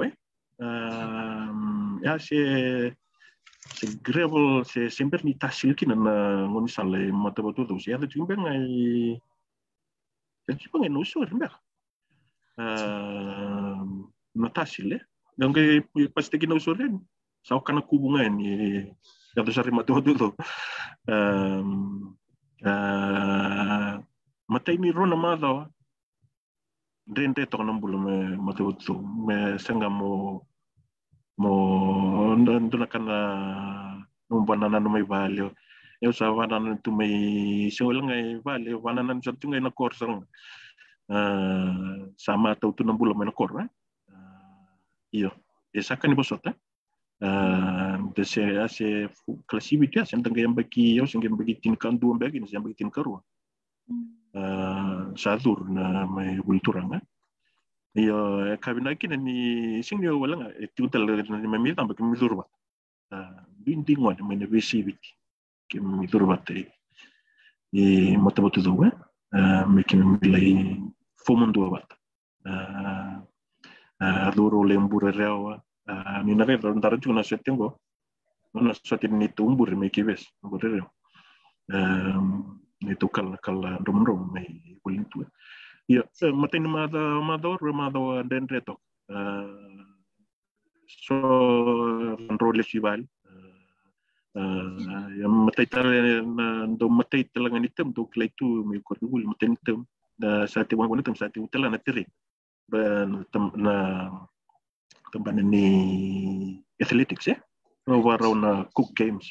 ya se gravel se sempre ni tasil que não se ale mata betul tu ya tu bang ai tu bang no so rimba na tasil donc pasti que não so ren sao kana kubungan ni ya tu sari mata betul tu mata ini rona mada Dente to nang bulu me matutu me senga mo nduna kana numbanana no may value eu sa wanana tu may singulang ay value wanana sa tu ngay na course sama tau tu nang bulu me na course iyo esa kan ibosota dese ase classification sen tangay bagi eu singem bagi tinkan duam bagi ni singem bagi tinkaru sadur na may kulturang iyo kabinaki na ni singyo wala itu talaga ni may mitang bakit miturba hindi ngwan may na visibiti kim miturba tay mataboto do may kim milay fumundo bat adoro lembura rewa ni na rin daro na setengo na satin ni tumbur may kibes mbure itu kal rom may kuling tu ya matay na mador den reto so role sival ya matay do matay talaga nitem do klay tu may kornul matay nitem sa ati wang nitem sa ati utala na tiri na tamban ni athletics waraw na cook games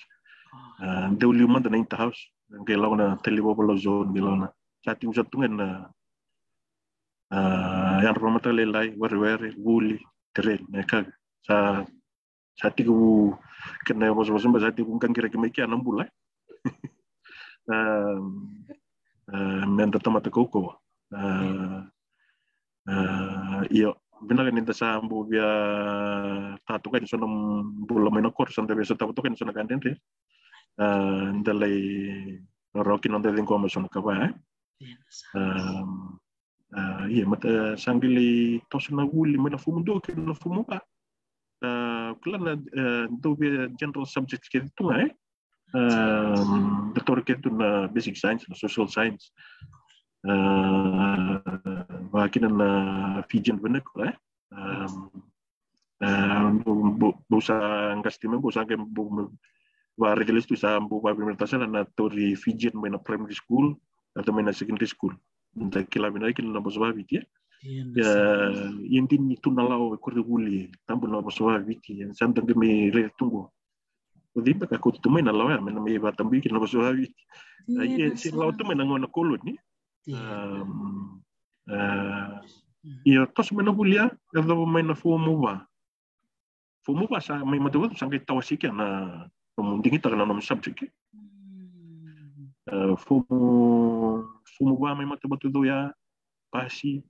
dawli man na inta house gelaw na telebobolo zone gelaw na sa ating usatungan na yan romata lelay wari wuli tren kag sa ating kena bos-bos sa ating kung kira kimay kaya ng bulay menda tamata koko iyo binagan ninta sa ambo biya tatukan so ng bula may nakor sa beso tatukan so nagandin rin dalay rocky non deve informação na cava iya mata sanggili tos na wuli mana fumundo ke na fumuba klana do general subjects ke tu doktor ke tu na basic science na social science wakina na Fijian benek busa ngastima busa ke Regelis tu sa ambu pagpimentasan na tori Fijian may na primary school atau may na secondary school. Nta kilabina ikin na boswa viti ya yendin itu nalau kuruguli tambu na boswa viti yan sandang may re tungo. Udi ba ka kutu may nalau ya may batambi ikin na boswa viti. Ay si lau tu may nangon na kolon ni. Iya tos may nabulia atau may na fumuba. Fumuba sa may matuwa sangkay tawasik ya na munding kita kena nom subjek fumu ba may matabato do ya pasi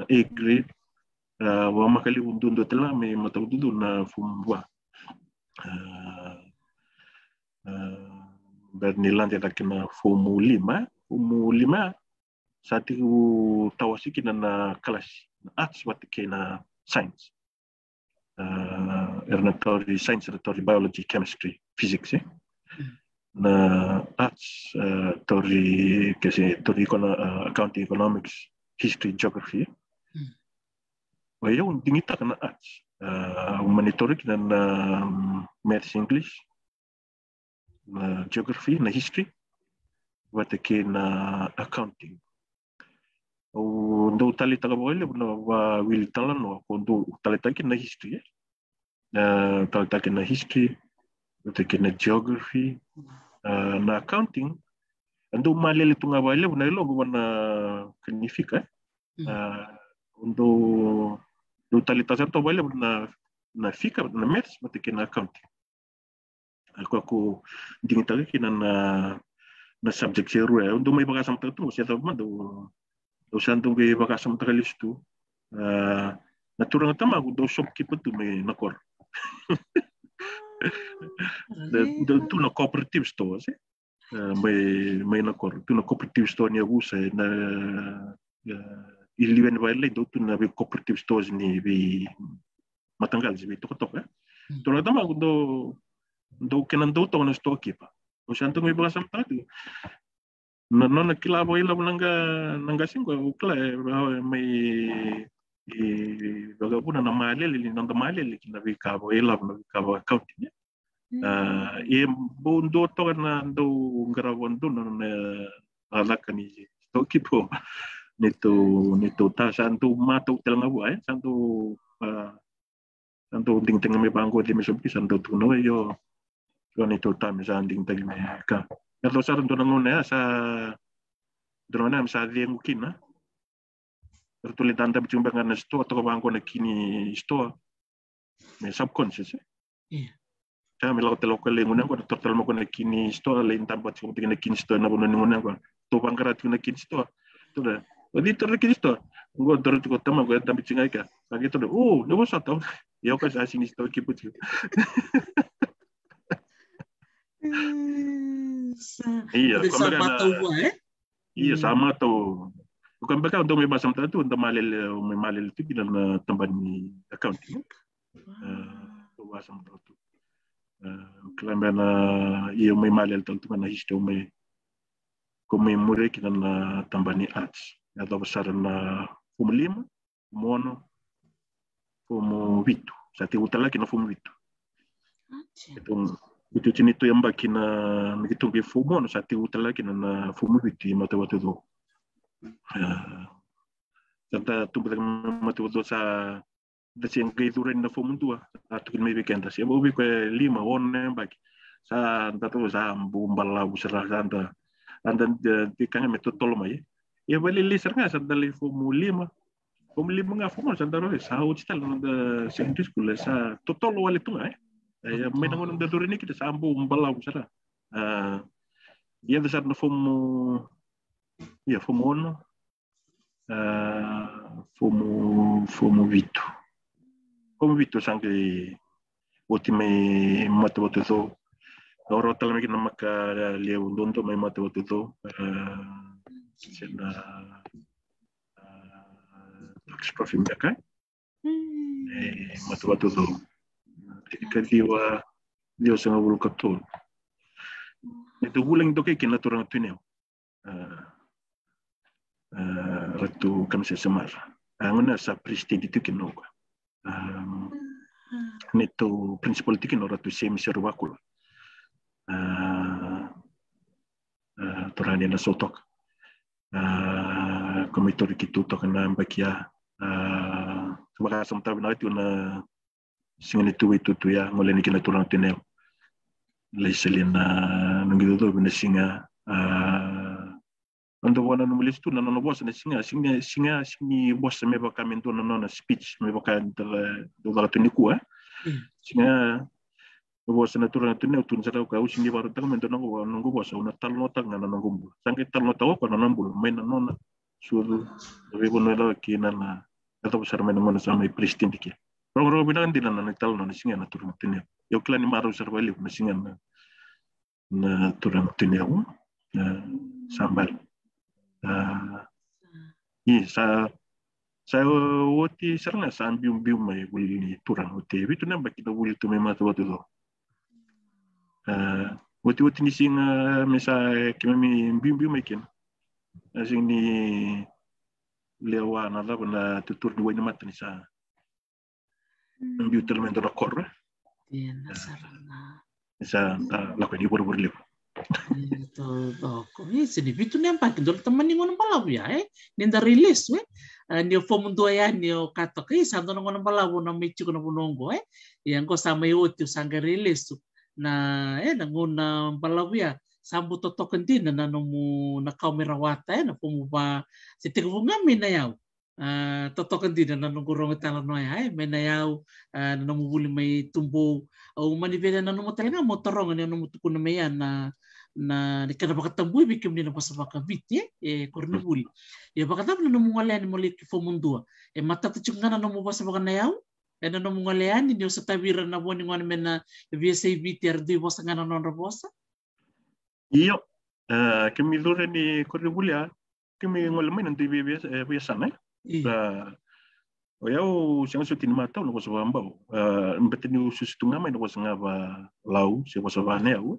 A grade wa makali undundo tela may matabato do na fumu ba bernilan tidak kena fumu 5 satu tawasiki na kelas arts wat kena science ernatori science, ernatori biology, chemistry, physics na arts tori accounting, economics, history, geography. Wah eu dingita kana arts. Monitori kina na maths, English, na geography, na history, wate na accounting. O ndo tali taga boile na wa will talan no ko ndo tali taki na history. Tali taki na history, wate na geography, na accounting. Ando malele tunga boile na ilo na kanifika. Ndo tali tasar to boile na fika na maths wate na accounting. Ako dingita kina na subject zero ya. Ndo may bakasam tu siya tama do sandong may bakasam tagalis tu. Naturang tama do shopkeeper tu may nakor. Tu na cooperative store si. May nakor. Tu na cooperative store niya busa na iliwen baile do tu na cooperative stores ni bi matanggal si tok eh. Tu na tama do kenando to na storekeeper. O sandong may bakasam tagalis. No nakilabo ila nanga singwa ukla may bagabuna na malele nanda malele kina vikabo ila na vikabo accounting bondo to na do ngarawondo na alakani stokipo nito ta santo mato telanga buai santo ding may bangko di mesopi santo tuno yo nito tami sanding tagi me ka. Kalau saran tu nangone sa drone sa dien kina. Tertulis tanda berjumpa dengan store atau bangko nak kini store. Me subconscious. Saya melakukan telokal lengunan ko total mo ko nak kini store lain tampat ko tingin kini store na buno lengunan ko. To bangkarat ko nak kini store. Tu dah. Odi ter kini store. Ngo ter ko tama ko tambi cingai ka. Lagi tu dah. Oh, lepas satu. Ya ko sa sini store kiput. Iya, sama tahu iya sama tahu. Bukan mereka untuk membahas tentang itu untuk malil itu di dalam tempat ni accounting. Bahas tentang itu. Kalau mana ia malil tentang mana history komemore kita na tempat ni arts. Atau besar na form 5, mono, form 8. Satu utala kita form 8. Itu jenis itu yang bagi na begitu be form no satu utala kita na form 8 mata waktu tu. Tanta tu betul mata waktu sa dasing keituran na form 2 atau kita may weekend sa bo ko 5 on bagi sa tatu sa bumbala busara santa andan di kanya metodol mai ya bali liser nga sa dali form 5 nga form sa daro sa hotel na secondary school sa totol wali tu ai ya may nangon da duro ni kita sa bumbala busara ya dasar na form 1 form 8 como Vito sangue ultime mata waktu tu orang telah mungkin nama ka dia untuk main mata waktu tu sena tax profit mereka mata waktu tu ketika dia sangat bulu katul itu bulan itu kayak kena turun tu ni ratu kami sesemar angana sa prestigi itu kena neto principal tikin ora tu semi serwakul torani na sotok komitor kitu to kana bakia sebagai samta na itu na singani tu ya ngoleni kina turang tinel leiselina ngido do bina singa ando wana nulis tu nana bos na singa bos me baka mento nana speech me baka do tu niku singa bos na turang tu ne tun sara ka usingi baru tang mento nanggo bos una tal nota ngana nanggo sangke tal nota ko na nambul me nana suru be bono la kinana atau besar me nangona sama prestin dike ro bilang dilana na tal no singa na turang tu ne yo klani maru servali na singa na turang tu ne sambal saya woti serna sambium mai buli turang hote itu nambah kita buli tu memang tu waktu tu Wati ni singa mesa kimami mbimbi makin. Asing ni lewa na la na tutur dua ni mata ni sa. Mbiu telemento na korra. Iya, nasarana. Sa lakon ni bor lew. Itu doko. Sini bitu nem pak dol teman ni ngono palabu ya ninda rilis ni form ndo ya ni kato santo ngono palabu na michu kono bunongo yang ko sama yotu sanga rilis na nanguna palabu ya sambu toto kentina na nomu na kamera wata na pumuba sitik ngami na yaw toto kentina na nungurong tala no ya mena yaw na nomu buli may tumbo o manibela na nomu talaga motorong na nomu tukuna meya na kada bakatambui bikim ni napasa bakabit kornibuli ya bakatap na mungalean mo liki fomundua mata tuchungana no mubasa bakanayaw na no mungalean ni sa tabiran na boni ngone mena biasa biti ardi bosa ngana non rabosa iyo kami lure ni kornibuli kami ngolmai nanti biasa na oyau siang sutin mata no bosa bambau mbeteni usustunga mai no bosa ngaba lau se bosa bane au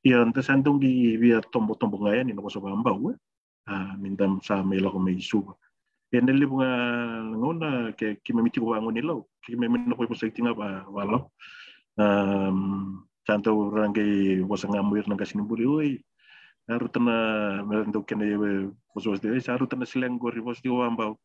Iyan tersantung di via tombo-tombo ngaya ni noko soba ambau mintam sa melo ko may suba yan nili bunga ngona ke kimamiti ko wangon nilaw kimamiti ko sa tinga ba walaw santo rangai wasa ngamuir ng kasinimbuli oy harutan na meron daw kena bosos de harutan na silang gori bos di ambau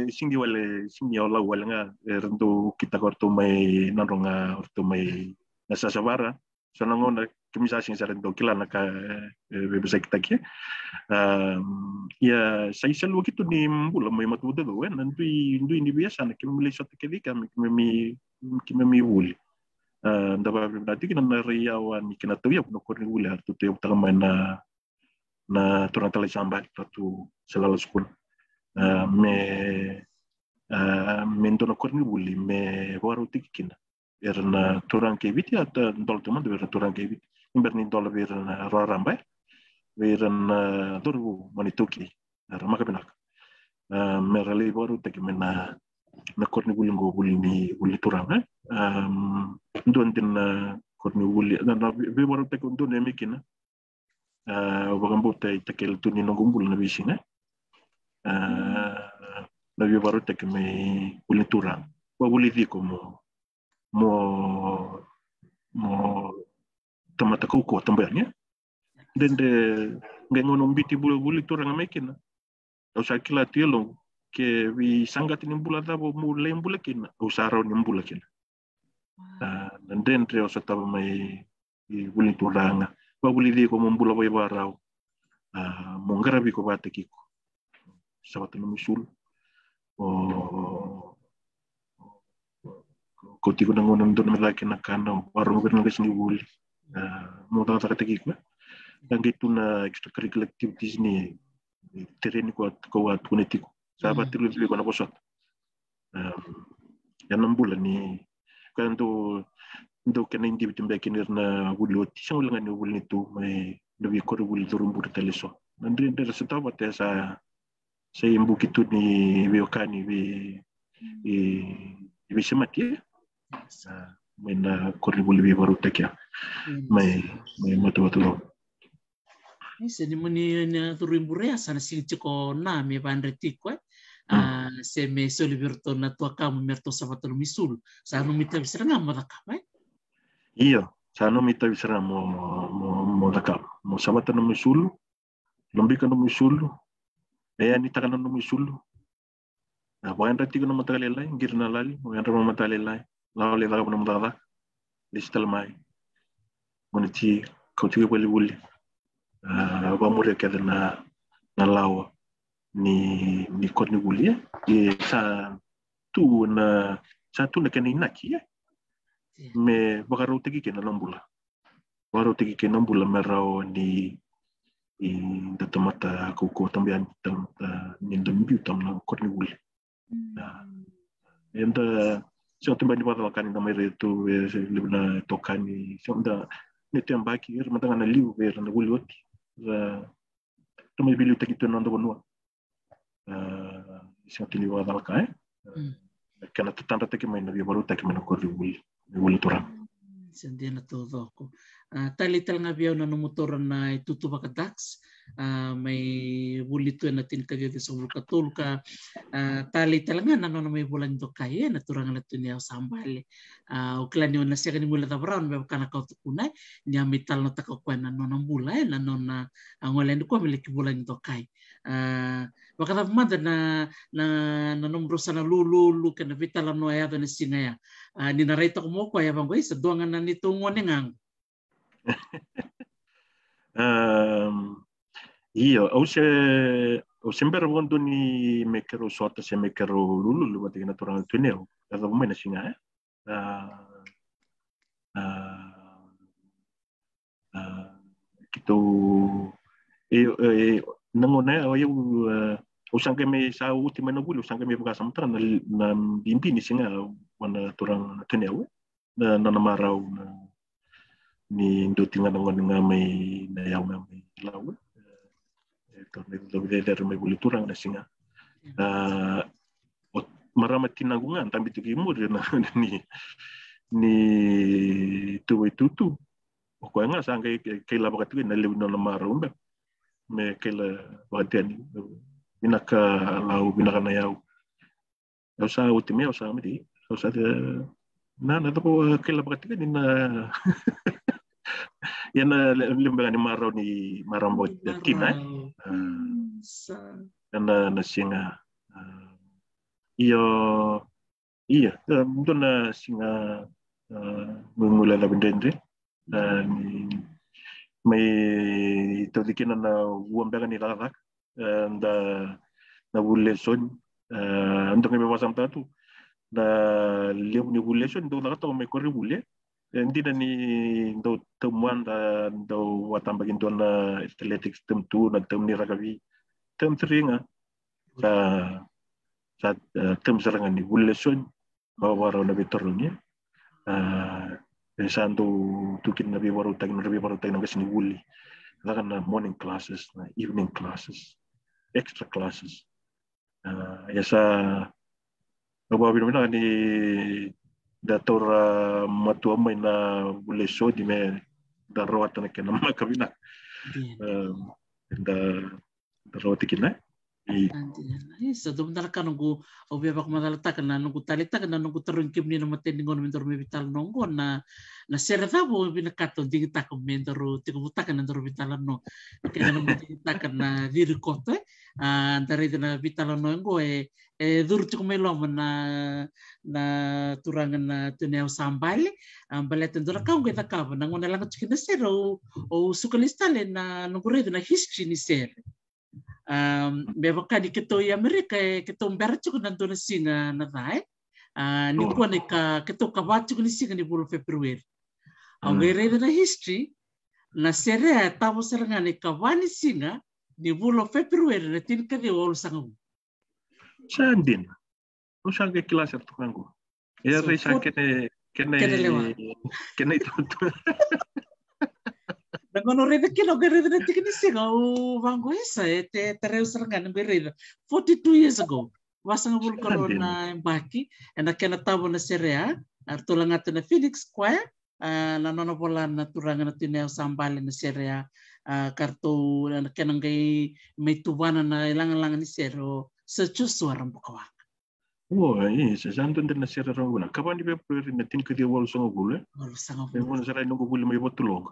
singi wala nga rendo kita korto may nanronga orto may nasasabara so nangona kimisa sing sa rendo kilana ka bebesa kita ki ya sa isal wakito ni mbula may matuda do nandui ni biasa na kimili sa tikeli kami kimami wuli ndaba dati kinana riyawan kinatuya no korni wuli harto tuyo tagamay na turantala samba tu selalu sekolah me ndona korni wuli me waru tikina erna turang keviti ata ndol teman erna turang keviti imberni ndol erna raramba erna doru manitoki rama kabenak me rale waru tikimena na korni wuli ngo wuli ni wuli turang ndon din korni wuli na be waru tek ndon emikina wagambuta itakel tuni nongumbul na bisina Nabi baru tak me uli turang, wa uli di ko mo tamata ko tambaynya, dan de ngengonom biti uli turang amekin, usah kila tielo ke wi sangat ini bula tabo mulai bulakin, usah ni bulakin, dan den trio setaba me uli turang, wa uli di ko mo bula boy barau, monggarabi ko bateki ko. Sabat na musul ko tiko nang unang doon malaki na kanang parang gano'n kasi ni wuli mo tang sa kategik na ang gitu na extracurricular activities ni tereni ko at kunetiko sabat tilo ko na posot yan ang bulan ni kanto ndo kana hindi bitimbekin na wuli oti sang ulangan ni wuli nito may nabi ko wuli turun buri teleso nandrin sa tabat sa sa imbu kitu ni biokani bi semati mena koribul bi baru takia mai matu se ni muni na turimburea sana sing ciko na me bandretiko se me soliberto na tua kamu merto sabato misul sa no mita bisra na madaka iya sa no mita bisra mo daka mo sabato misul lombika no misul ni takana no misulu wayan rati ko no matagalelay girna lali wayan ro matagalelay lawli la ko no mataga listal mai moniti ko tigo bali wuli ba mo rek na lawa ni korni wuli sa tu na kanina ki me bakaro tigi ke na lambula baro tigi ke nambula merao ni datamata ko tambian tam nindam biu tam na korni wuli enda so tambani wala kan na mai retu libna tokani so da netem baki matanga na liu ver na wuli oti tamai bilu takito nando bonua so tili wala ka kena tetanda taki main nabi baru taki main ko wuli turang. Sendiri tu aku. Tali nga biyaw na motor na itutu baka dax. May wuli tu na tin kagyo sa bulkatul ka. Tali nga na may bulan do kaya na turang na tu niya sambali. Uklan yun na siya kanimula ta brown may kana ka tukunay. Niya metal na takakwan na non bulay na non na ang wala ko miliki bulan do kay. Baka na mada na nombro sa na lulu ka na vital no ay na singaya. Ninarita ko mo ko ay bang sa duangan na nitong ngang. Iya, au sempre vondo ni mekero sorta se mekero lulu bati na turang tuneo. Ada mo na singa kito nangona o usang kami sa ultima na gulo usang kami buka samtra na bimbi ni singa wana turang tuneo na namaraw na ni dutingan nga may nayaw nga may lawa ito na may buliturang na singa maramat tinanggungan tambi tukimur na ni tuwe tutu o ko nga sang kay la bakat na lew na namaraw ba me kela bagatian binaka law binaka nayaw sa ultima sa amidi sa na po kay la bakat na yan limbangan ni Maraw ni Marambot Kinay na singa iya doon na singa mula na bindendre may tawdikin na uambagan ni Larak na Wuleson andong may mawasam tatu na liw ni Wuleson doon nakataw may kori wule hindi na ni daw temuan daw watambagin doon na athletics term 2 na term ni Ragavi term 3 nga sa term serangan ni Wuleson mawaraw na bitoro niya pensando tukin na biwaro tag ng kasi ni Wuli lakan na morning classes na evening classes extra classes yasa nababino na ni Dator matuamay na buleso di me darwata na kena makabina darwata kina so dum dal kanunggu obi bak madalata kana nunggu talita kana nunggu terun kimni na matendingon mentor me vital nonggo na serta bo binakato digita ko mentor tigubuta kana mentor vital no kana mo digita kana dirikote dari na vital nonggo durti ko melom na turangan na tuneo sambali balete ndora ka ngeta ka na ngona lang chikina sero o sukalistale na nungure na history ni ser bebaka di keto ya Amerika keto mberachu ko nanto na singa na dai ni ko ne ka keto ka bachu ni singa ni bulo February ang gere na history na sere tamo seranga ni ka wani singa ni bulo February na tin ka di ol sangu sandin usang ke kelas tu kango ya resa kene itu Nangono rede kino gerede na tikini singa o bango esa te tereu serangan gerede 42 years ago wasang bul corona baki na kena tabo na serea artulang ato na Phoenix Square na nono bola na turangan na tineo sambali na serea karto na kena gay may tubana na ilang-ilang ni sero sa suarang bukawak. Oh, sa santo na sera ranguna. Kapan di February na tin kadi wal sango gule? Wal sango. Mo na sera nunggu gule may botulong.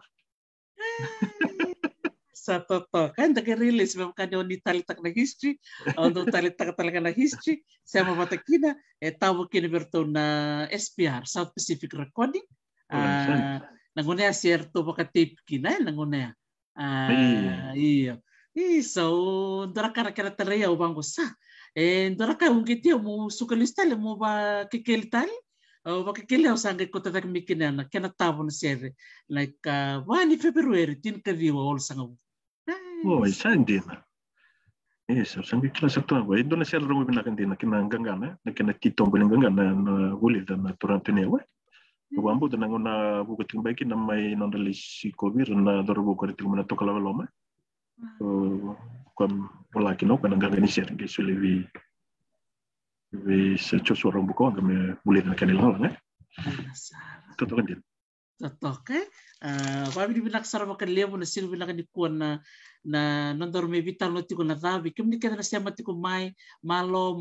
Sa toto kan nag-release ba kanyo ni talitak na history although talitak talaga na history sa mabatakina tawag kiniberto na SPR South Pacific Recording nangunaya sierto baka tape kina nangunaya iyo so dara kara tareya ubang sa dara ka ungiti mo sukalistale mo ba kikiltal wakikileo sange ko tatak mikina na kenatabo na sere like 1 February tin kadiwa ol sanga oh sandi na so sange klasa to ba indo na sere rongo binakan din na kinangangana na kinatito balingangana na wuli na turantene wa wambo na ngona buka timbaki na may nondalis si covid na dorobo ko ritu na to kala loma so kom wala kino kana ngani sere ke sulevi Wis orang buka kami boleh nak kenal lah, Toto kan dia. Toto ke? Wabi dibilang sarap makan liam na sino bilang ni kuan na nondor may vital no tiko na tabi. Kim ni kaya na siya matiko mai malo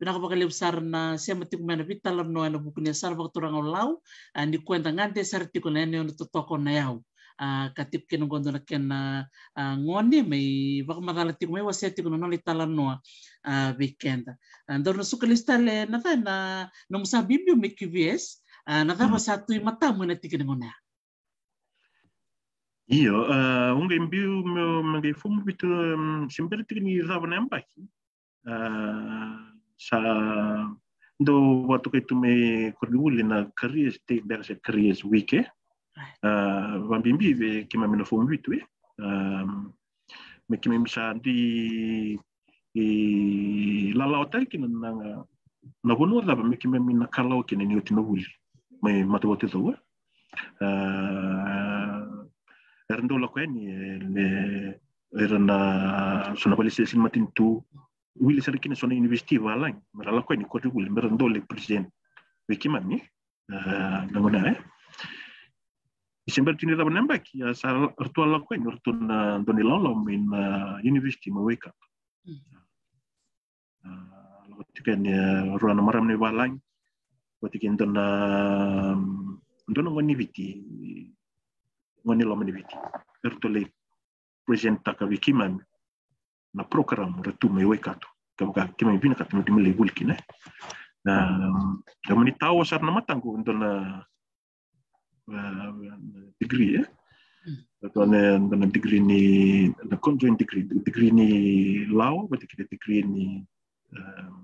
pinakapakalim sar na siya matiko mai na vital no na buku niya sarap turang olaw ni kuan ngante sar tiko na no totoko na yaw. Katip kinong gondo na ken ngoni may baka magalati ko may waseti ko no litalan no weekend. Andor na sukalista le na nung sa bibyo may QVS na satu mata mo na tikin mo na. Iyo, unga imbiu mga ifumu bitu simpere tikin ni raba na empaki. Sa do watu kay tume kurguli na careers take back sa careers week Vambimbi ve kima mina fumu bitu me kima misa di lalau tai kina na vonu raba me kima mina kalau kina ni utina wuli me mata watu tawa. Erndo la kweni le erana sona balise sin matintu wili sarikina sona university walang merala kweni ko wili merando le president wikimami nangona December tini raba nembak ya sa ritual la kweni rutuna doni lolo min university maweka tikan ruana maram ni walang tikan dona ngoni viti ngoni lo meniviti ertole presenta ka wikiman na program retu me wekato ka kima bina ka tumi le bulkine na mani tawo sar na matango ndona degree ndona degree ni na conjoint degree ni law but degree ni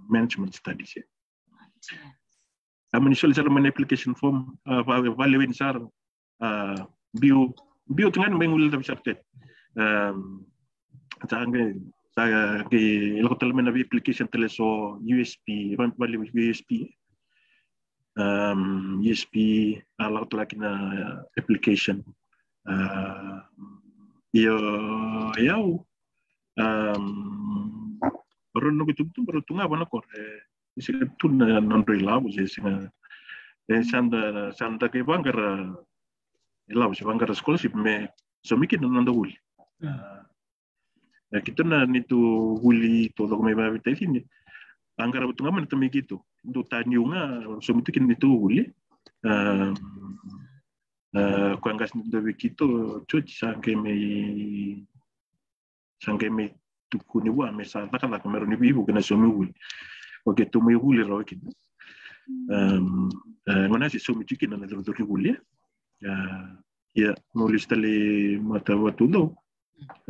management studies amani sol sar man application form value sar bio tengan mengul tapi sarte saya ke ilmu telemen application teleso USP value USP USP ala tu lagi na application baru nunggu tu baru tunggu apa nak isi tu nandoi labu sih sanda ke banggar labu sih banggar scholarship me so mikir nanda uli kita na nitu uli to lo me ba vita ini anggar betul ngaman tu gitu do taniunga so mikirin nitu uli ko angas do begitu cuci sangke me tuku ni wa me sa takala kamero ni bibu kana so mi uli oke tu me uli ro kita mana sih so mikirin na do uli ya nulis tali mata waktu do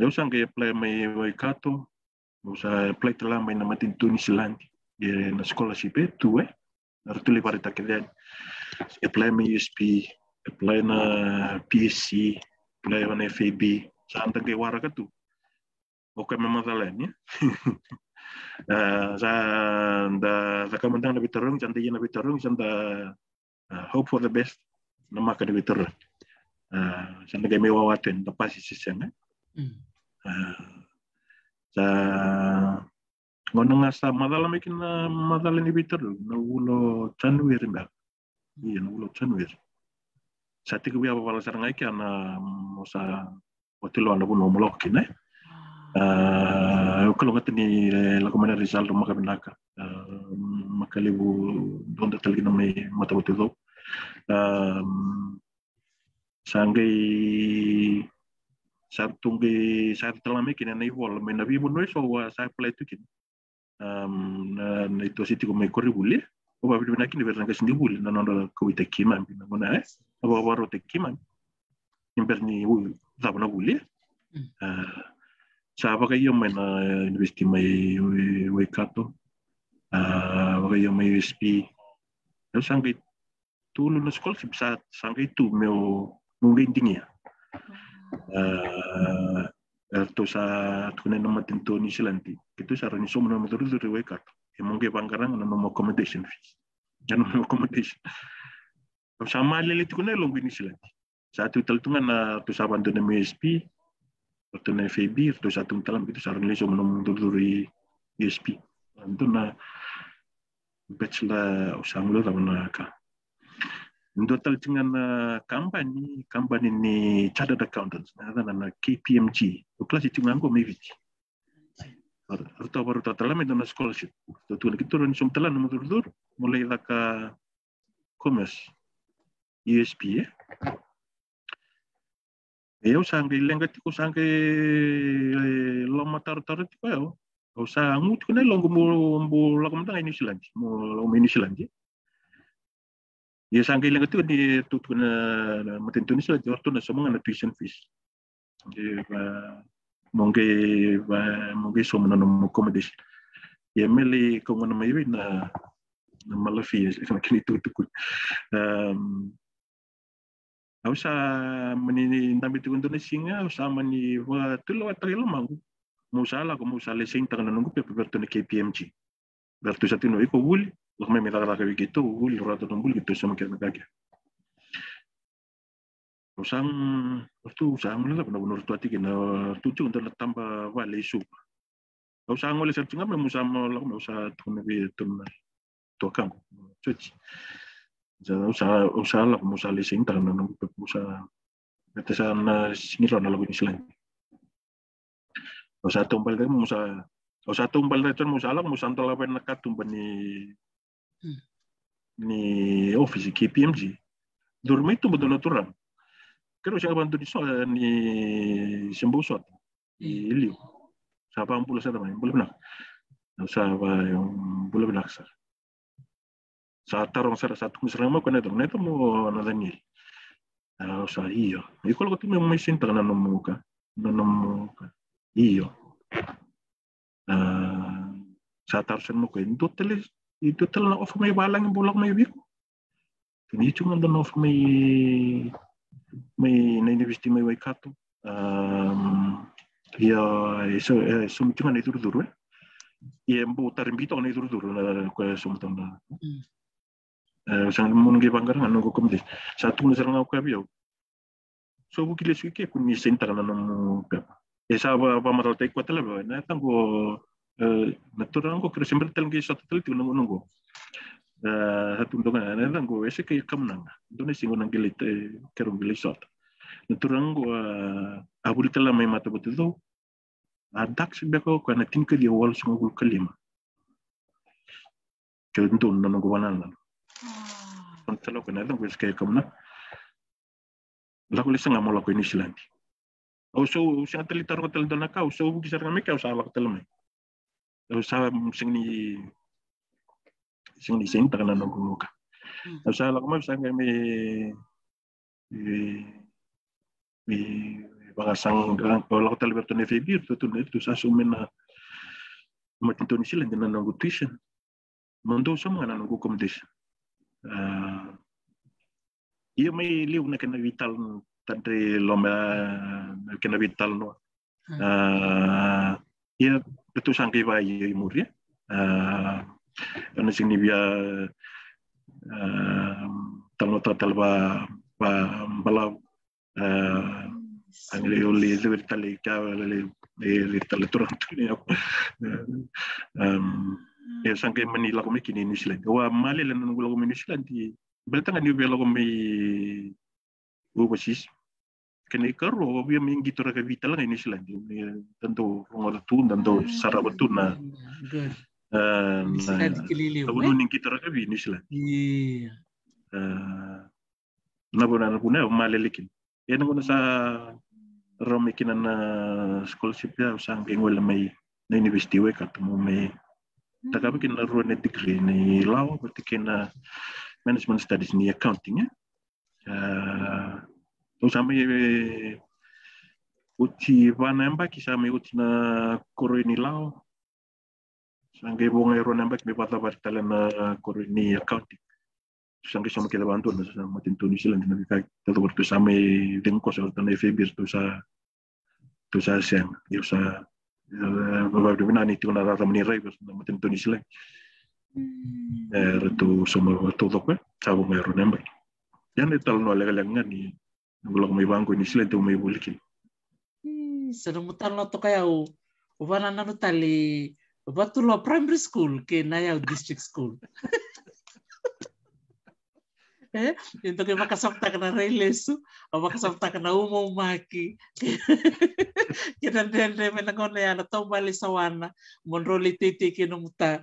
eu sangke apply mai kato usa apply telah mai na matintu ni silandi na scholarship tu artuli parita keden apply mai USP apply na PSC apply na FAB santa ke wara katu oke mamadalanya sa da kamandang na bitarong santa na bitarong santa hope for the best na maka na bitarong santa kay may wawatin na pasisisyan sa ngonong asa madala mekin na madala ni bitar na ulo January ba iya na ulo January sa tiga biya pala sarang ay kaya na sa watilo na puno molokin kalau ngati ni lagu mana Rizal maka binaka makalibu donda talgi na may mata watilo sanggay saat tunggu saat telah mekin na iwal may nabi mo no so sa apply to kin na ito siti ko may koribuli o ba bibina kin verna ka sindi buli na nondo ko ite kiman bina mona aba waro te kiman imberni zabna buli sa ba kayo may na university may wekato ba kayo may USP yo sangay tulo na scholarship sa sangay tu meu nungindingia to sa tunen na matinto ni silanti itu sarani so na maturu rewekat emonge bangkarang na no accommodation fees no accommodation sama lele tu kuna long ni silanti satu taltungan na to sa bantu na USP to na FAB to sa tung talam itu sarani so na maturu USP anto na bachelor usang lo na ka ndo tal tingan company ni chartered accountants na KPMG o klase tingan ko may viti arto talame na scholarship to kituro ni sumtala na mudur mulai ka commerce USP eu sangue lenga tiko sangue loma tar tiko eu o sa ngut ko ne longo mo lagom ta New Zealand mo New Zealand ya sangue lenga tiko ni tutu na matin New Zealand orto na somong na tuition fees de mongge so na no accommodation ya mele ko na mai na malafi na kini tutu Ausa mani ndambi tukundu na singa ausa mani wa tulo atrelo mangu musala ko musale sing tangan nunggu pe bertu na KPMG bertu sa tino iko wuli lo me meta ka gitu wuli rato nunggu gitu sama kena kage usang tu usang la na bunur tu atiki na tuju untuk tambah wale isu usang wale sa tinga me musama la me usa tuna bi tuna to kan chuchi usa la musale sing tangan nunggu pe usa Batasan siniro na lagu ni sila. O sa tumbal din mo sa alam mo sa antalaban na katumba ni office KPMG. Dormi tu betul natural. Pero siya bantu ni Simbusot. Iliw. Sa pa ang pula sa tamay, bulab na. Sa pa yung bulab na sa. Sa tarong sa tung sarang mo ko neto mo na Daniel. Sa iyo. Ikaw lang ito may sinta ka na namuka. Iyo. Sa tarsan mo ko, ito tala na off may balang yung bulak may biro. Tinito nga doon off may nainibesti may waikato. Sumito nga na ituro-duro. Iya mbo tarimbito ka na ituro-duro na kaya sumutang na. Sang mong gibanggar nga nung kukumdi. Sa atong nasarang ako kabiyaw. So bukile suike kun ni senta kana nung pepa. Esa ba matal tay ko talaga na tango natural ko kasi sempre talang sa tatel tu nung hatun donga na tango ese kay kamnang. Doon singo nang gilit kerong gilit sot. Natural ko abuli tala may mata betul. Adak sibe ko kana tinka di wal sungul kalima. Kentun nang ko wanan. Talo ko na tango ese kay kamnang. Laku lisa nga mo lako ini silandi. So siya talitar ko tal na ka, so gisar nga ka sa lak tal mai. Sa sing ni senta kana no ka. Sa lak mo sa nga may bagasang lak tal berto ne febir to sa sumen na matinto ni silandi na no tuition. Mondo sa mga nanong accommodation. Ia may liw na kena vital tante loma kena vital no. Ia betul sangkai bayi muria. Ano sing nibia tal ba balaw ang liuli tali ka li tali turang tuli ako. Ia sangkai Manila ko may kini New Zealand. Wa mali lan nang gulo ko New Zealand di Belta nga niyo ko may overseas. Kani karo biya may gitu ra ka vital nga New Zealand. Tanto ngortun tanto sarabatun na. Good. Tabuno ning kita ra ka New Zealand. Iya. Nabuna malilikin. Yan ang sa Rome kinan na scholarship ya usang kengwala may na university wa ka mo may tagabi kin na ro na degree ni law pati kin management studies ni accounting ya. Usama uti vanamba kisama uti na koroi ni lao. Sangge bonga ero namba mi pata bartala na koroi ni accounting. Sangge sama kita bantu na sa matinto ni sila na kay tato bertu sama dengko sa na FB to sa siang. Yo sa babado binani ti na rara ni ray na matinto ni sila. Retu sama todo ko sabo mayroon namba. Yan ital no alaga ni ngulo may bangko ni sila to may bulikin. Sarumutan no to kaya ubana nanu tali Batulo primary school ke Nayau district school. Into ke makasabta ka na railesu, o makasabta ka na umumaki. Kinandende menangon na yan, atong bali sa wana, monroli titi kinumuta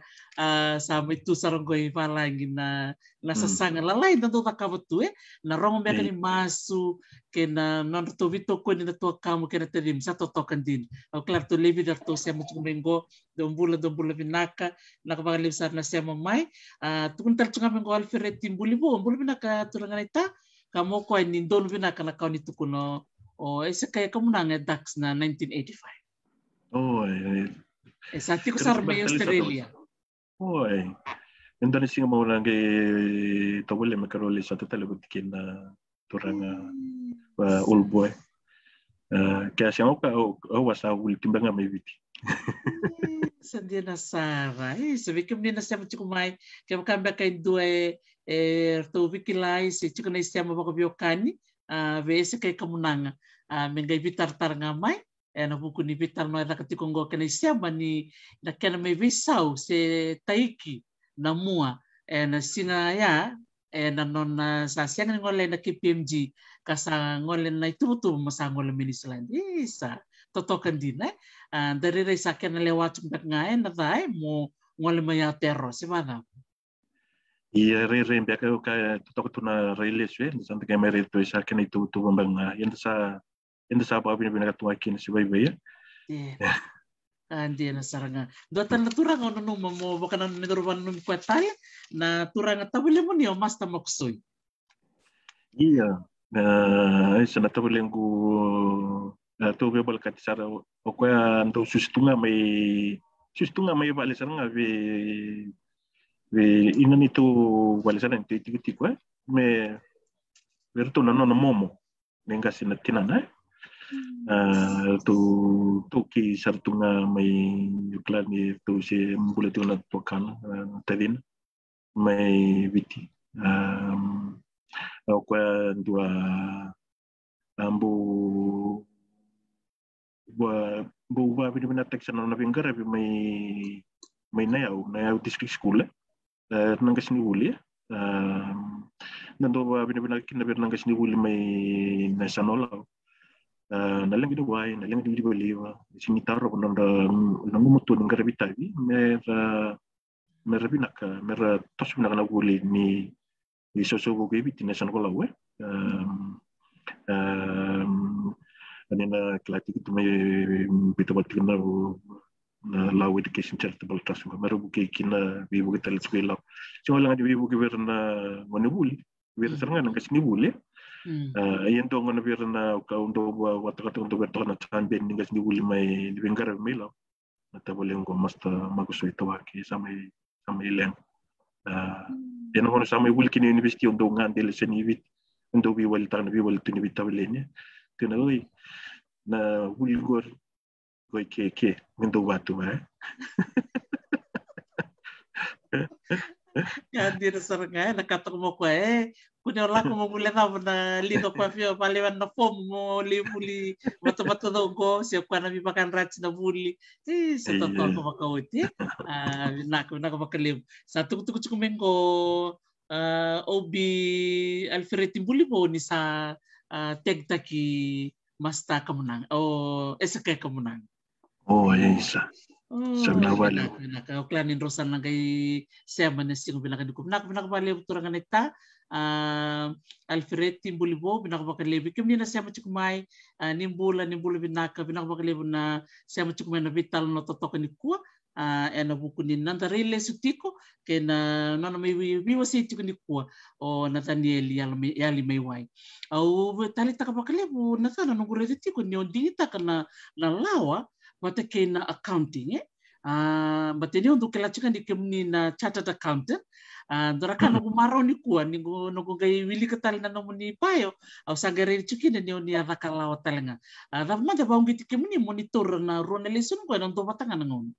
sa may tusaronggoy palagi na nasasanga lalay na doon nakabatu na rong meka ni masu kena non to vito ko ni na to kamu kena terim sa totokan din. O klar to levi dar to siya mo mengo dombula binaka nakapangalip sa na siya mamay tukun tal tunga mengo alfred timbuli bo binaka turangan ita kamu ko ay nindon binaka na kaun itu kuno o ese kaya kemenang Dax na 1985. Oh, Sati ko sa Armenia Australia. Oh, Indonesia mau lagi tahu boleh makaroli satu talaga tikin na turang ulboy. Kaya siya ako wasa ultimbang may biti. Sandia na Sara. Sabi ko na siya machukumay. Kaya makamba kay dua to bikilay si chuko na siya mabakabyokani. Vese kay kamunanga. Mengay bitar-tar ngamay. Na buku ni bitar no rakati kongo kana siya ni na kana may visau se taiki na mua na singa ya na non sa siya ngole na KPMG kasa ngole na itutu masa ngole Ministland isa totokan din dari sa kana lewat tumpak ngayon na dai mo ngole maya terro si mana Iya re biaka ka totok tuna railes santa ka may reto sa kana itutu bang yanda sa pa binakatuwa kin si Baybay. Andi na saranga. Dotan na turang ono no mo baka na nagruban no kwatal na turang tabule mo niyo mas tamaksoy. Iya. Isa na tabule ko to bebal kat sara o kwa ando sustunga may bali saranga we inan itu bali saranga titi kwa me verto na no momo nenga sinatinana. Tu ki sartunga may yuklan ni tu si mula tu na tukan tadin may biti kwa dua ambu buwa binibina teksan na bingara may nayaw district school nang kasini uli nando binibina kinabir nang kasini uli may nasanolaw nalang ginuway, nalang ginuwaliwa. Sinitaro ko nangumuto ng garabitabi, mera tos pinakanagulit ni isosogo gabi, tinasan ko lawe. Anina klati ko may bitabat ko na law education charitable trust ko. Mera buki kina bibuki talit ko ilaw. So wala nga di bibuki wer na manibuli. Wer sarang nga kasi nibuli. Ayan to nga nabira na kaundo watakata undo berto na tanben ningas ni uli may nibingara milo natabuling ko masta magusto ito waki sa may ileng yan ako sa may uli kini university undo nga andil sa nibit undo biwal ta na biwal to nibit tawilin tinaoy na uli gor koy keke undo watu Andi na saranga nakatok mo ko kunya wala ko mabuli na lino pa fio paliwan na form mo muli mato ko siya kwa na bipakan rats na buli sa totoo ko makauti nako makalim sa tugtug ko mengo obi Alfred Timbuli po ni sa tegtaki masta kamunang o esake kamunang isa wala. Klanin Rosan lang kay Sema na siya binakadikom. Binakabali turangan ita. Alfred Timbulibo binakabakalibi. Kami na siya machikumay. Nimbula binakabakalibo na siya machikumay na vital no totokan ni kuwa. Buku ni nandarile sutiko kaya na may wiwasi chiko ni kuwa o Nathaniel yali may way. Talita kabakalibo Nathan nungure tiko ni ondita ka na lawa mata kay na accounting batini untuk kelacukan di kemni na chartered accountant doraka no gumaro ni kuan ni no gay wili katal na no ni payo au sagare chukin ni oni rakalaw talenga ramma da baung giti kemni monitor na ronelison ko nang to batangan ngon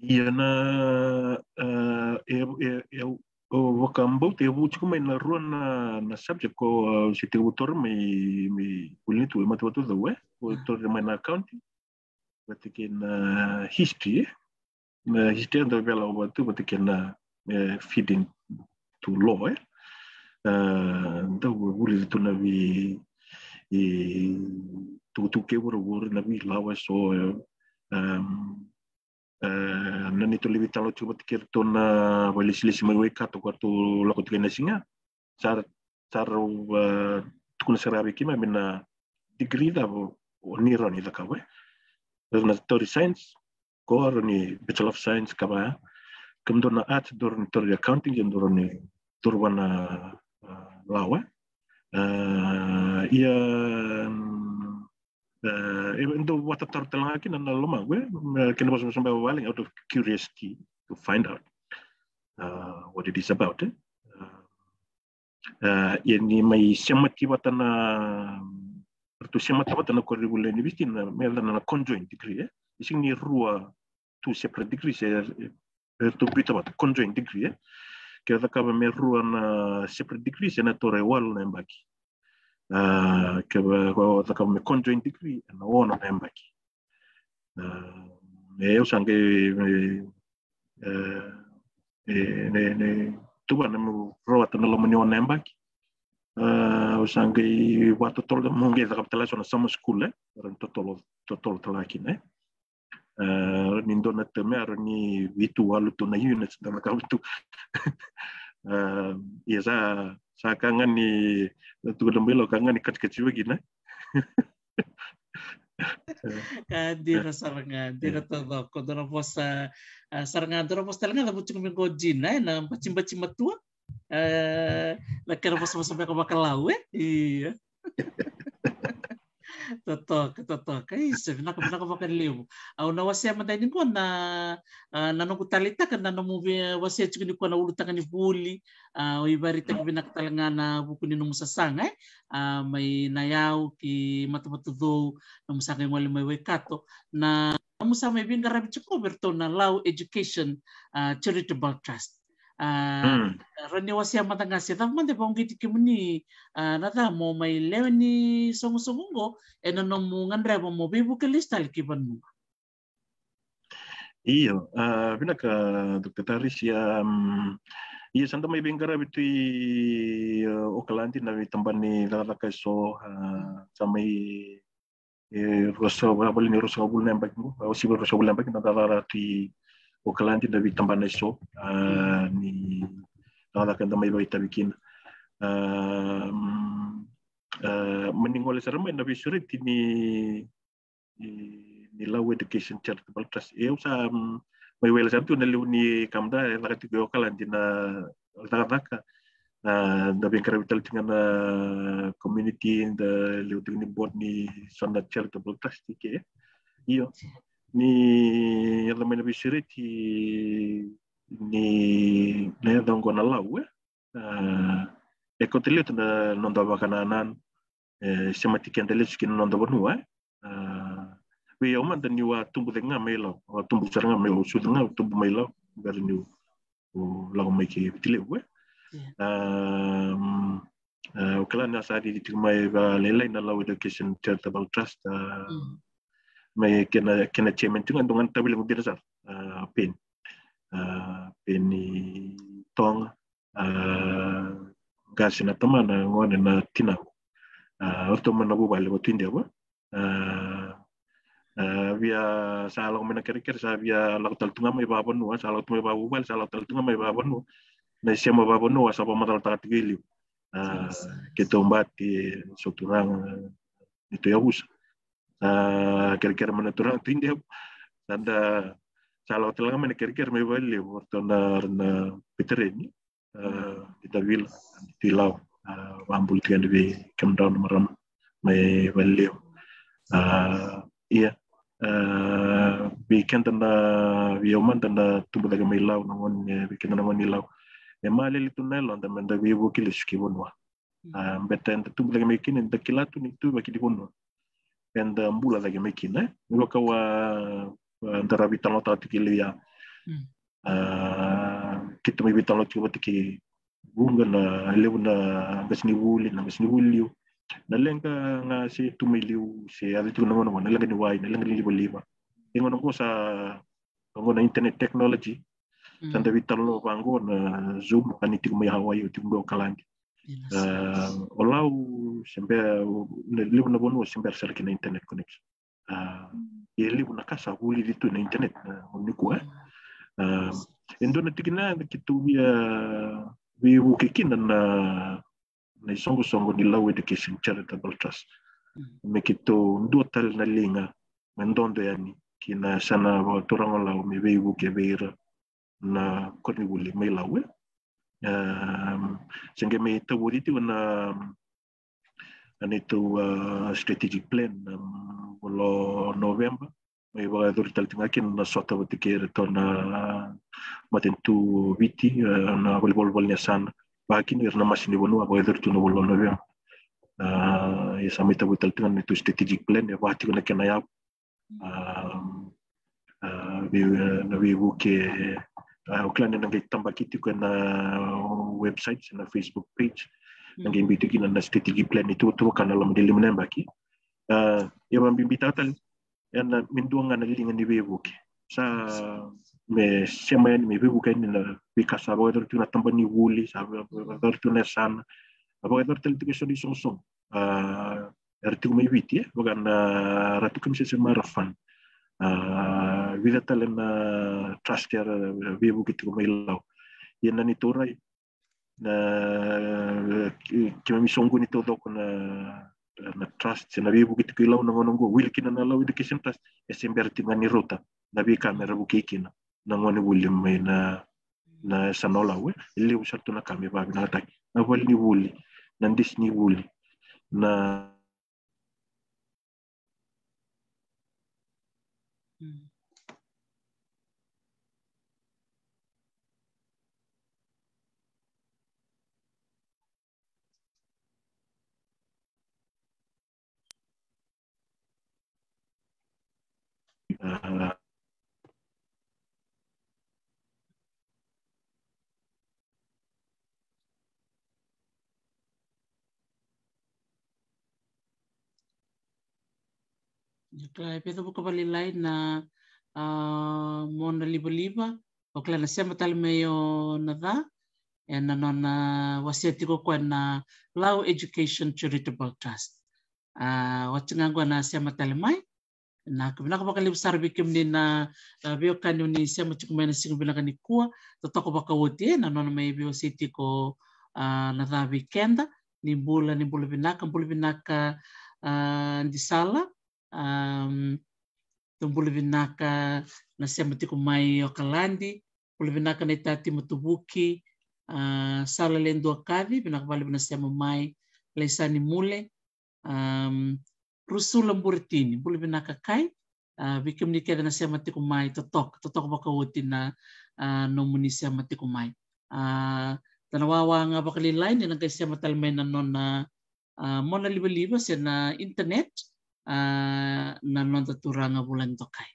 iya na wakambo te buci ko may naruan na subject ko si tibutor may ulito matuto daw utor may na accounting batikin history history anda bela waktu batikin feeding to law anda boleh itu nabi tu keburu nabi lawas so nani tu lebih tahu coba tikir tu na balis mewe katu waktu lakot kena singa car tukun serabi kima mina degree dah ni rani dah kau na story science ko ni bachelor of science kaba kemudian na art dorni story accounting dan dorni turwana lawa ia even though what tertelang lagi nana lama gue kena pas sampai waling out of curiosity to find out what it is about ini mai semati watana tu semati watana curriculum ni bistin melana conjoint degree ising ni rua tu separate degree tu pita wat conjoint degree kaya kaba me rua na separate degree senatore wal na mbaki kaya kaba me conjoint degree na ona na mbaki eu sange ne tuan mu rua tana lo menyo na mbaki sange watu tol mungi da kapitala sona summer school ran totol talakin nindo na temer ni vitu walu tu na units da kapitu ya sa kangan ni tu dembelo kangan ni kecil begini Kadira sarangan dira todo kodora posa sarangan dora posa talanga da bucung minggo jina na pacim matua la kera posa sampai ke bakalau iya totok kai sevna ka bakal liu au na wasia madaini ko na nanu kutalita kan nanu movie wasia chukini ko na ulutangan ni buli o ibarita ko binakatalanga na buku ni numusasanga may nayau ki matu do numusanga mo limay wekato na musa may bingarabi chuko berto na Law Education Charitable Trust rani wasia matanga sita mande banggi tikimuni nata mo may lewni songo eno mo ngandra mo bibu kelistal kibanmu iyo binaka Dr. Taris ya iya santa may bingara bitui okalanti na tambani lalaka so sa may rosa wala ni rosa bul nembak mo o sibo rosa bul nembak na dalara ti okalanti na bitambana so ni lalaka na may baita bikin meningol serem na bisurit ni Law Education Charitable Trust eu sa may wala sa tu na ni kamda lakati ko okalanti na lalaka da bingara bital tingan community da liuting ni board ni sona charitable trust ke iyo ni alamay na bisurit ni na dongo na law ekotelit na nonda bakananan sematikan delis kin nonda bonua we oman dan niwa tumbu denga melo tumbu seranga melo sudanga tumbu melo ber ni law make bitile we kala na sa di tingmay lelay na Law Education Charitable Trust may kena chairman tingan dengan tabil ng dinasar pen ni tong gas na tama na ngone na tinaw orto man nabu bale mo tinde ba via salong mena kere sa via lakutal tunga may babon no sa lakutal may babubal sa lakutal tunga may babon no na siya mababon no sa pamatal tatigili kito mbati soturang ito yabus kira-kira mana turang tinde sanda salah telang mana kira-kira may bali orto na petereni kita wil tilaw ambul tiyan di come down maram may bali iya bikin tanda bioman tanda tubuh lagi may law nangon bikin nangon nilaw malil itu nelon teman tapi ibu kilis kibunwa beten tubuh lagi makin enta kilatu itu bagi dibunwa dan ambula lagi makin nggak kawa antara bitan lo tadi kilia kita may bitan lo coba tiki bunga na lew na gasni wuli naleng ka nga si tumiliw si ada tu naman nalang ni wai nalang ni liba ingon ko sa na internet technology tanda vitalo bango na Zoom kaniti ko may Hawaii utim go kalandi olau sembe libu na bono sembe serki na internet connection libu na kasa huli ditu na internet uniku endo na tigina kitu bi wukikina na songo ni Law Education Charitable Trust me kitu ndotal na linga mendondo yani kina sana wa turango lau me be wuke beira na koni wuli me lawe sehingga me tawuriti na itu strategic plan bulo November may baga durital tingakin na sota butikir to na matentu viti na volleyball niya sana bakin irna masini bonu baga duritu na bulo November ya sama itu butal tingan itu strategic plan ya bahati kuna kenayap na buke uklan na tambah kiti ko na website na Facebook page nang imbitikin na strategic plan itu kan alam dilim na baki ya mambimbita tal yan minduang na lingan ni buke sa me semayan me buke ni na bikasa ba tu na tambah ni wuli sa ba tu na sana ba tu tel tikso di song artigo may viti bagan ratu kami sa marafan vida tal na trust ya bibu gitu may law yan na nituray na kami misonggo nito daw na trust sa nabibu gitu kilaw nangononggo will kina na Law Education Trust esember tingan ni ruta nabi kamera bukikina nangoni William may na sanola ili usarto na kami babi na atak na wal ni wuli nandis ni wuli na Kaya pito po kapalilay na mo na liba-liba o kaya na siya matali mayo na da na na wasiyati ko kwa na Law Education Charitable Trust. Wachinga ngwa na siya matali may na kabina kapakalibu sarbi kim ni na biyo kanyo ni siya machikumay na singo binaka ni kuwa totoko baka wuti na nona may biyo city ko na da weekenda ni bula binaka di sala tumbulu binaka na siya matikumay o kalandi pula binaka na itati matubuki sala lendo akadi binakabali na siya mamay laisani mule rusula mburitini pula binaka kai bikim ni keda na siya matikumay totok bakawuti na nomuni siya matikumay tanawawa nga bakalilay ni nang kay siya matalmay na non na mo na liba-liba siya na internet na nonton turanga bulan tokai.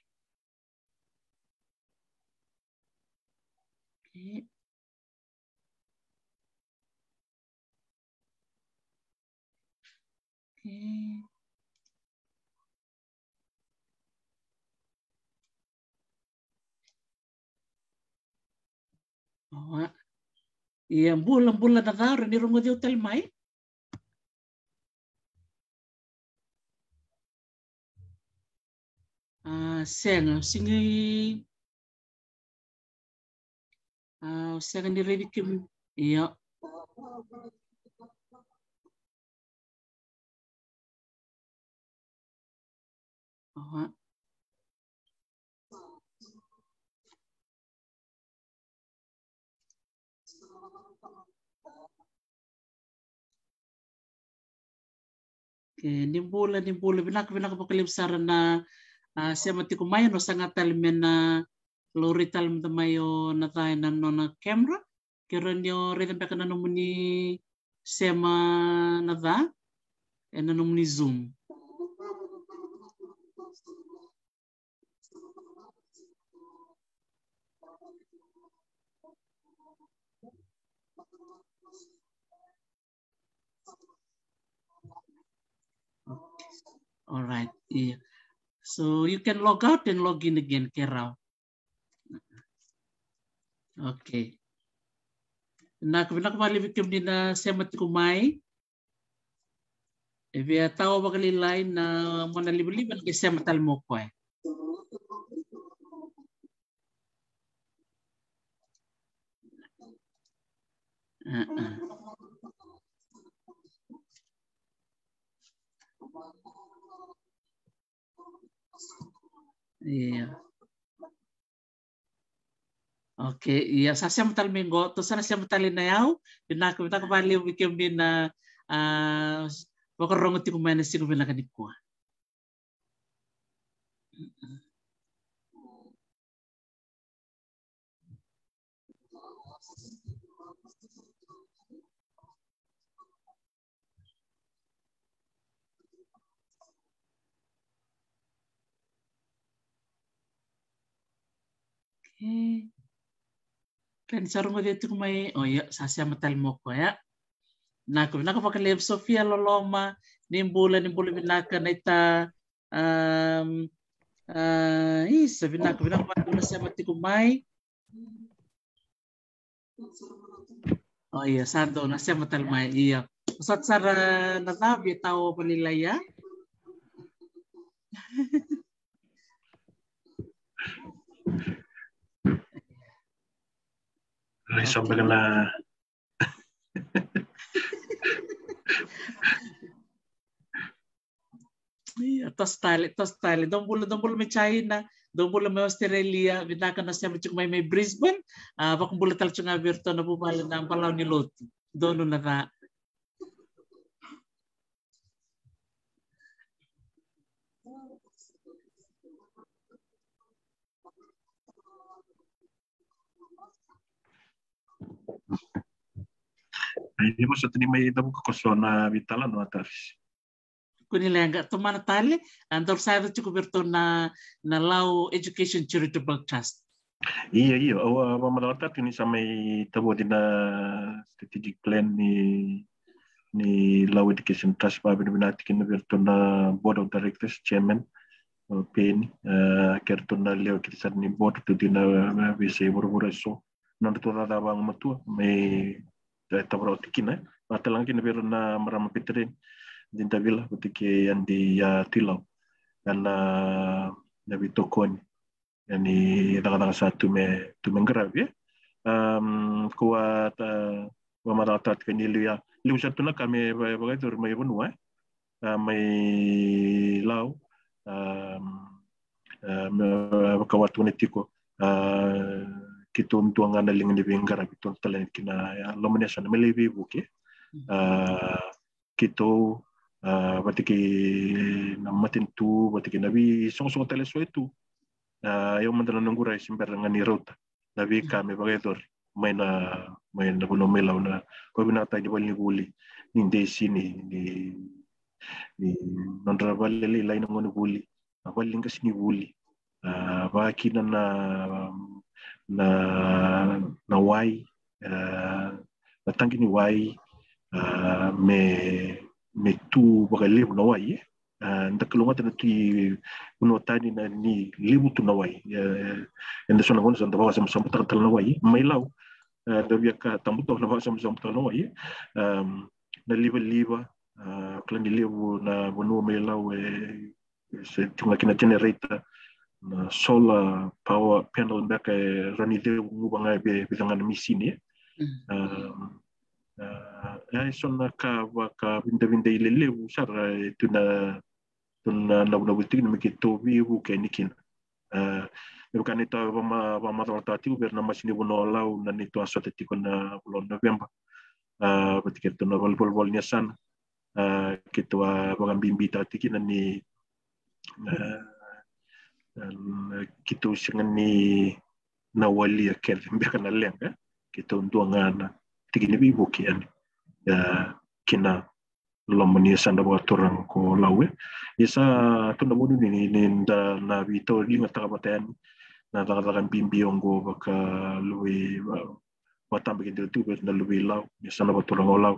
Iya bulan na karo ni rungo di hotel mai. Senga singi senga ni ready kim iya ni bola binak pakalip sarana siya matikumayo no sangat talmena lori talm tamayo na tayo na nona camera kira nyo rin pa kana nomuni sema na da na nomuni Zoom. Alright, iya. So you can log out and log in again, Kerao. Okay. Na kembali bikin dina semat kumai. Evia tahu bakal lain na mana liban ke semat al mokoy. Iya. Oke, iya saya metal minggu, terus saya metal na yau, bina kembali bikin bina pokok rongot tiku mana sih bina kanipku. Kan sarung dia tu mai, oh ya, saya metal moko ya. Nah, kemudian aku pakai lem Sofia loloma, nimbula binaka naita, sabina kemudian aku pakai saya mati kumai. Oh iya, satu nasi metal mai iya. Saat sara natabi tahu penilaian. Sampai kena iya, tos style. Dombul me China, dombul me Australia, binaka na siya may Brisbane, bakong bulat tal nga virto na bumala na ang palaw ni Lot. Dono na na. Ini mo sa tinimay ito mo kakosona vitala no ataris. Kunila nga tumana tali, andor sa ito kuberto na Lao Education Charitable Trust. Iya, awa malawat ini samay tabo din na strategic plan ni Lao Education Trust pa binati kinaberto na board of directors chairman PN kerto na leo kita ni board to din na bisa buru-buru so nanto na bang matua may tabro tikina matalang kinaberto na marama pitrin din tabila butike andi ya tilaw na nabitokon yani daga satu tu menggrab ya kuat wamaratat kanilu ya liu satu na kami bagai tur may bunua may law kawat unetiko kitun tuangan daling ni benggrab kitun talen kina ya lomination melebi buke kito batiki namatin tu batiki nabi song teleso itu yung mandalan ng guray simper nga ni Rota nabi kami bagator may na kuno melaw na ko binata di bali guli hindi sini ni nondrabal lilay ng ngono guli abaling kasi ni guli baki na wai natanggi ni wai me tu bagalib na wai ndakalunga tu kuno tani na ni libu tu na wai enda sona ngono sanda bawa sama tal na wai mai law da biya ka tambuto na bawa sama tal na wai na liba klan libu na bonu mai law se tunga kina generator na solar power panel back rani de ngubanga be bidangan misini sona ka binda ilelebu sara tuna na butik na mikito biu kenikin bukan itu bama tati ber nama sini bonolau na itu asoteti na bulan November berarti kita na bol-bolnya sana kita bagan bimbi tati kina ni kita usingan ni nawali aker bekan aleng kita untuk ngana tigini bibu kian kina lomani sanda buat orang ko lawe isa tu na bodu ni nda na bito linga takabaten na takakan bimbi ongo baka luwi batam begitu tu na luwi law isa na buat orang law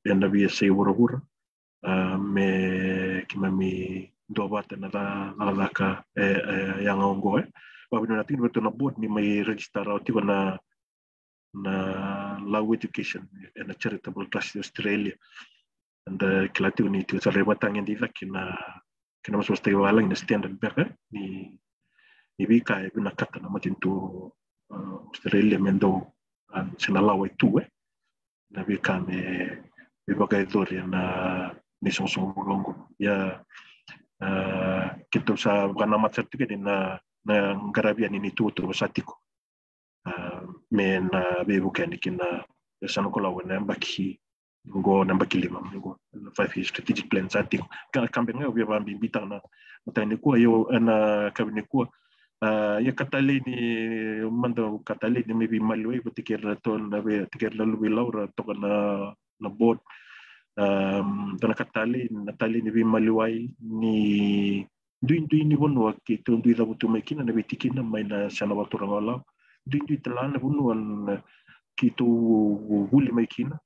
yang nabi say wura me kimami dua bata na laka yang ongo babi na natin betul na board ni may register au tiba na Law Education and a Charitable Trust Australia and kilati ni tu sa rebatang yang divak kina mas wasta walang na standard beka ni bika bina kata na matintu Australia mendo sina law itu na bika me bibagai doria na ni song longo ya kita sa bukan nama certificate na ngarabian ini tu satiko men bukan kina sana ko lawan nambaki ngo nambaki lima ngo 5 year strategic plan satiko kan kambing ngo biya bitang na matani ko yo na kabini ko ya katali ni mando katali ni maybe malway butikir ton na be tikir lalu laura to na board tana katali natali ni malway ni duin ni bono ki to duin la butu mekina na bitikina mai na sana waktu rangola duin telana bunuan ki to buli mekina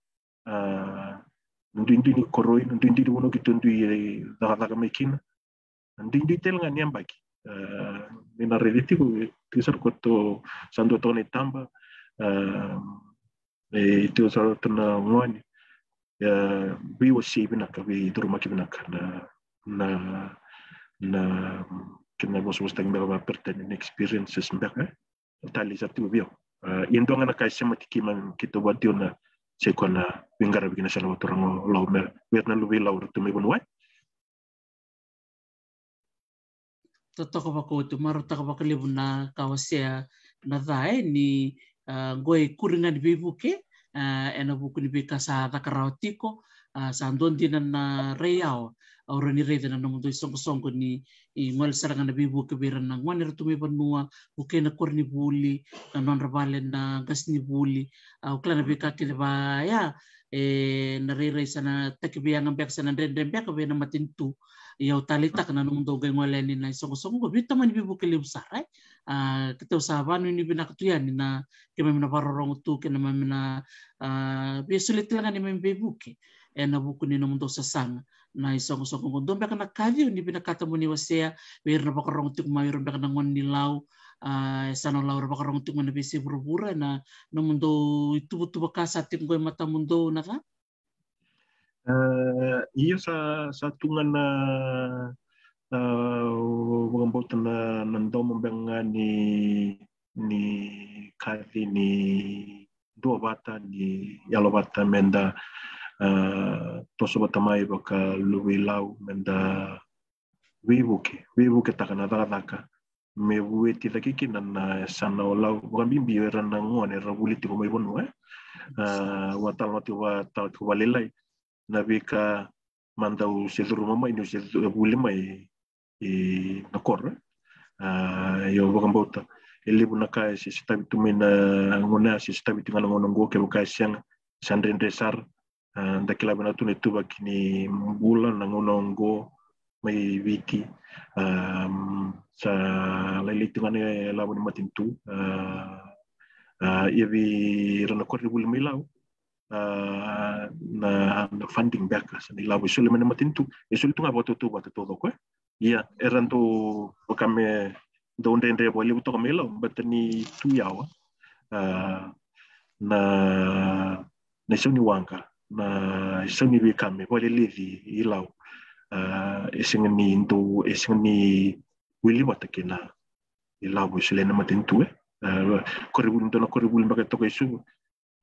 duin ni koroi duin bono ki to duin daga mekina duin tel ngani ambaki mina reliti ko tisar ko to sando to ni tamba itu sar tana ngani we was saving ka we duruma ki binaka na kina bos tang ba pertanyaan experiences mbaka tali satu bio indo ngana kai sema tikiman kito batio na sekona wingara bigina sala watorang law mer wetna lubi law to me bonwa totoko bako tu maruta ka bakalibu na kawasea na dai ni goe kuringa di bibuke ena buku ni bika sa takarautiko sa andon dinan na reyao aura ni reda na mundo songko ni ngol sarangan na bibu keberan na ngwan ertu me banua buke na korni buli na non rabalen na gas ni buli au klana bika kile ba ya na rere sana takibiang ambek sana ndembek be na matintu yau talita kana mundo gengwale ni na songko bita man bibu kile usarai kita usabanu ni bina katuyan ni na kema mina barorong tu kena mina bisulit lang ni membebuke na buku ni no mundo sasanga na isong kondom baka nakavyo ni binakata mo ni wasea mayroon na baka rong tuk mayroon baka nangon nilaw sana law baka rong tuk mo na bisi burubura na no mundo itubutuba ka sa ating ko'y mata mundo na ka? Iyo sa tungan na mga bota na nandong mga ni kati ni dua bata ni yalo bata menda toso batamai baka luwi lau menda wibuke takana daka me bueti lagi kinan sana lau bukan bimbi era nanguan era buliti ko may bono watal ko walilay nabika mandau seduru mama inu seduru buli mai nakor yo bukan bota ili bunaka si tabi tumina ngona si tabi tingal ngono go ke buka siang sandren desar dakila bana tune tuba kini bulan nangonongo may wiki sa lailitu ngane lawan matintu yabi rana korri bul milaw na funding back sa nilaw isul man matintu isul tunga boto tu boto todo ko ya eranto kami donde endre boleh buto kami lo batani tu yawa na suni wangka na suni bi kami boleh livi ilaw isingni into isingni wili watakina ilaw isulena matintu koribul ndo na koribul baga to isu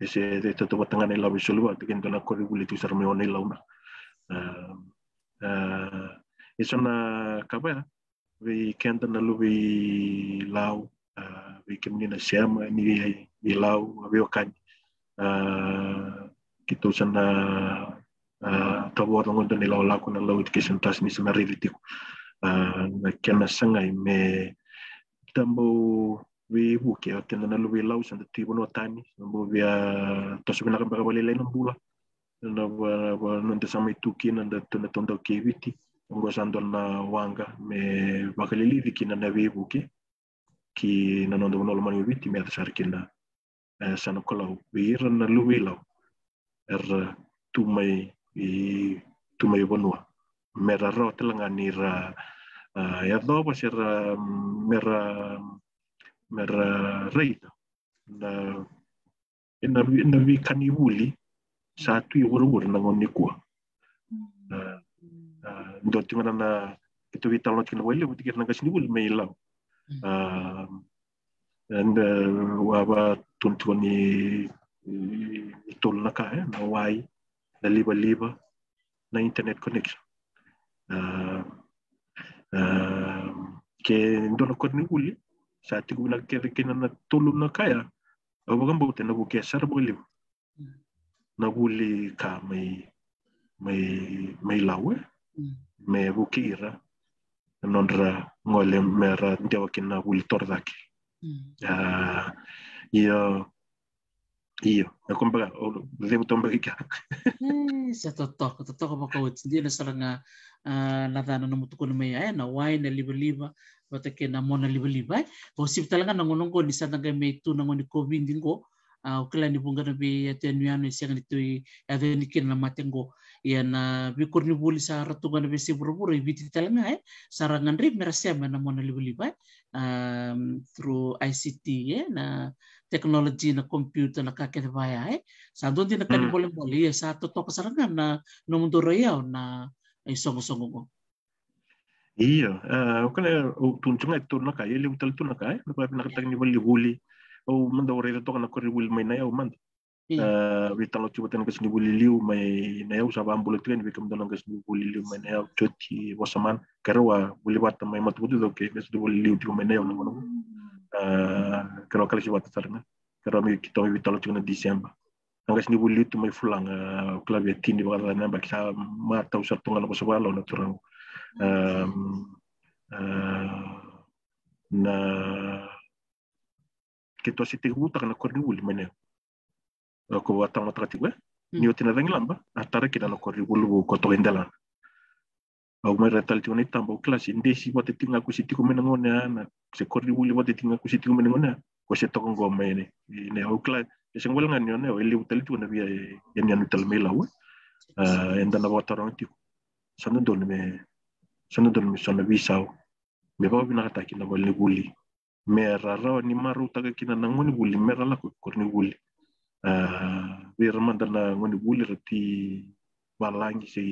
ese de to batangan ilaw isulu atakin ndo na koribul itu sarme on ilaw na isona kaba we kenta na lubi law we kemni na siama ni law we okan kita sana tawar ngon ni law ko na law education tas ni sana rilitiko na kena sangai me tambo we buke atenda na lubi law sa tibo no tani mbo via toso na ka bali lai no bula na no te sama ituki na tona tonda keviti ngo sando na wanga me bakalili dikina na we buke ki na no no mani viti me atsar kina sana kolau wir na lubi law tumai bonua mera ro telanganira ya do pasira mera reita na ina vi kaniwuli satu iwur na ngoni kwa ndo tingana na itu vital not kina wale butikir na kasini wul may law and waba tuntuni itol na kaya na wai na liba na internet connection ke ndo na korni wuli sa tigu na kina na tolu na kaya awagan bote na buke sar boliv na wuli ka may lawe me bukira nondra ngole mera ndewa kina wuli tordaki iyo nakumbaga debo tomba ika sa totok ba ko hindi na saranga nadana na mutukon may na wine na liba bata kena mona liba o sip talaga nangonongo ni sa nagay may tu nangoni ko binding ko ukila ni bunga na bi atenuano siya nito ade ni kin na matengo yan bi kurni buli sa ratungan na bi siburo ibiti talaga sarangan rib merasema na mona liba through ICT na technology na computer na kakitibaya sa doon din nakalibolemboli sa totoo kasarangan na mundo rayaw na songo-songo ko. Iya, kana tuntunga ito na kaya, ili utal ito na kaya, nakatag ni wali o manda ore ito kana kori wali may nayaw manda. Witang lo chubutan kasi ni wali liu may nayaw sa bambulo ito, ni kam doon kasi ni wali liu may nayaw choti wasaman, karawa wali bata may matubuti do kay kasi wali liu ito may nayaw na mono. Karawa kala si bata sarana, karawa may kita may witang lo chubutan na Disemba. Angkas ni wali ito may fulang klabe tini bakal na baksa mata usap tungal ko sa walo na turang. Na kita sitik buta kana korni wuli mene ko watang matrati we ni otina dangi lamba atara kita no korni wulu ko to endalan au mai retal ti onita mbo klasi ndesi bote tinga ku sitiku mena ngona na se korni wuli bote tinga ku sitiku mena ngona ko se to ngo mene ne au kla se ngol ngani one o eli utali tu na via yan yan utal mela we endana botarong ti sanu don me sona visao me ba bina kata kina wali wuli mera raw ni maru taga kina nangoni wuli mera la ko korni wuli wir mandana ngoni wuli rati balangi si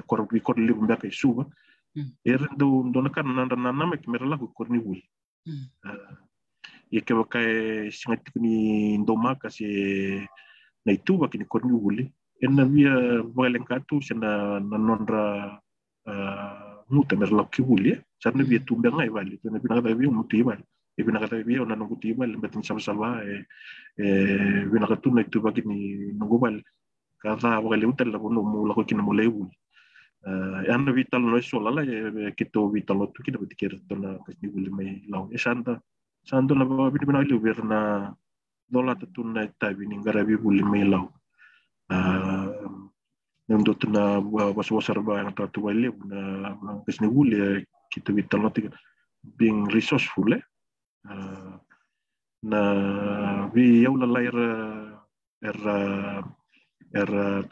kor libu mbaka suba ndo nakan nanda namek mera la ko korni wuli yeke wakai singati ni ndomaka si na ituba kini korni wuli enna via valengkatu sena nonra muta merlo kibuli sarna via tumbe ngai vali tena bina kata via muti vali bina kata via ona nungu tiba lembetin sama bina katu na itu bagi ni nungu vali kata wakali utal la bono mula ko kina mulai wuli ana vital no sola la kito vital tu kina betikir tona kasni wuli mai lau santa na bina liu berna dola tatuna tabi ni ngarabi wuli mai lau untuk na was-wasar ba ang tatu wali na kasni wuli kita vital not being resourceful na vi yaula lair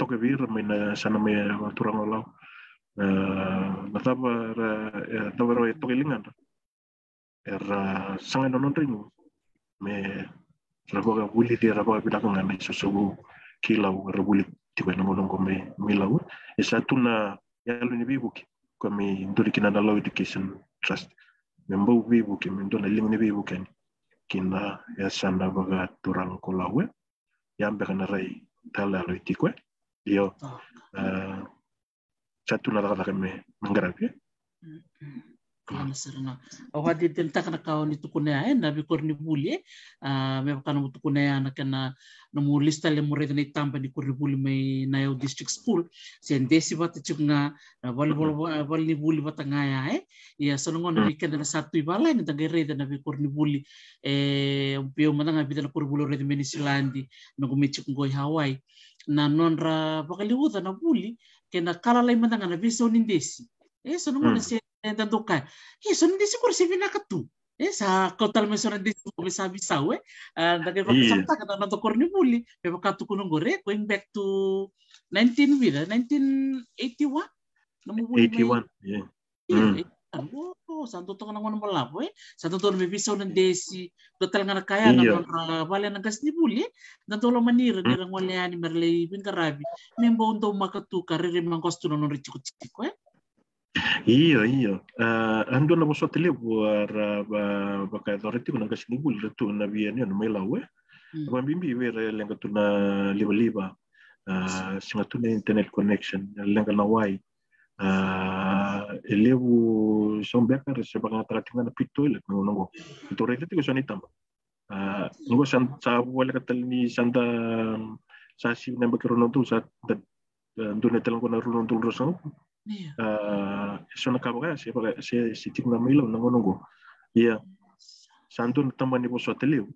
toke vir may sana may turang law nataba toke lingan sangan non rin me rabaga wuli dia rabaga bidakangan susubu kilau rabuli tiba na ngolong kami milaw isa tuna yalo ni bibuki kami nduri kina na law education trust membo bibuki mendo na ling ni bibuki kina ya sana baga turang kolawe yambe kana rai tala lo itikwe yo satu na kami manggarabi Ano sarana o hadi tenta kana kaon itu kuna na bi korni buli me kana mutu kuna na kana no lista le mo rede ni tamba ni korni buli may nayo district school sen desi bata chunga volleyball buli bata ngaya ya sonongon na weekend na satu ibala ni tagay rede na bi korni buli umpio mana nga bida na korni buli rede menisilandi no gumichik ngoy Hawaii na nonra bakaliuta na buli kena kala lay mana nga na biso ni desi sonongon na tanto ka so hindi siguro si binakatu sa total measure hindi ko bisa dagay pagkasamta ka na to korni buli pero katu kuno gore going back to 1981 namubuli mai 81 yeah. Santo tong nang malapo santo tong may bisaw ng desi total nga kaya Iya. na bala ng gas ni buli nanto lo manira ni rang wala ni merlei bin karabi membo undo makatuka riri mang kosto no richiku chiko Iya. Ando na boso tele buar baka doreti kuna kasi ni bul tu na bian ni mai lawe. Ba bimbi wera lenga tu na liba. Singa tu na internet connection lenga na wai. Elevu son bekar se banga tratinga na pito ile ngongo. Itu rete ko sanita. Ngo sa wala katal ni santa sa si na bakiro tu sa ndone telang ko na runon tu rosang. So nakabaka si tik na milo na ngongo. Iya. Santo tambani po sa teliu.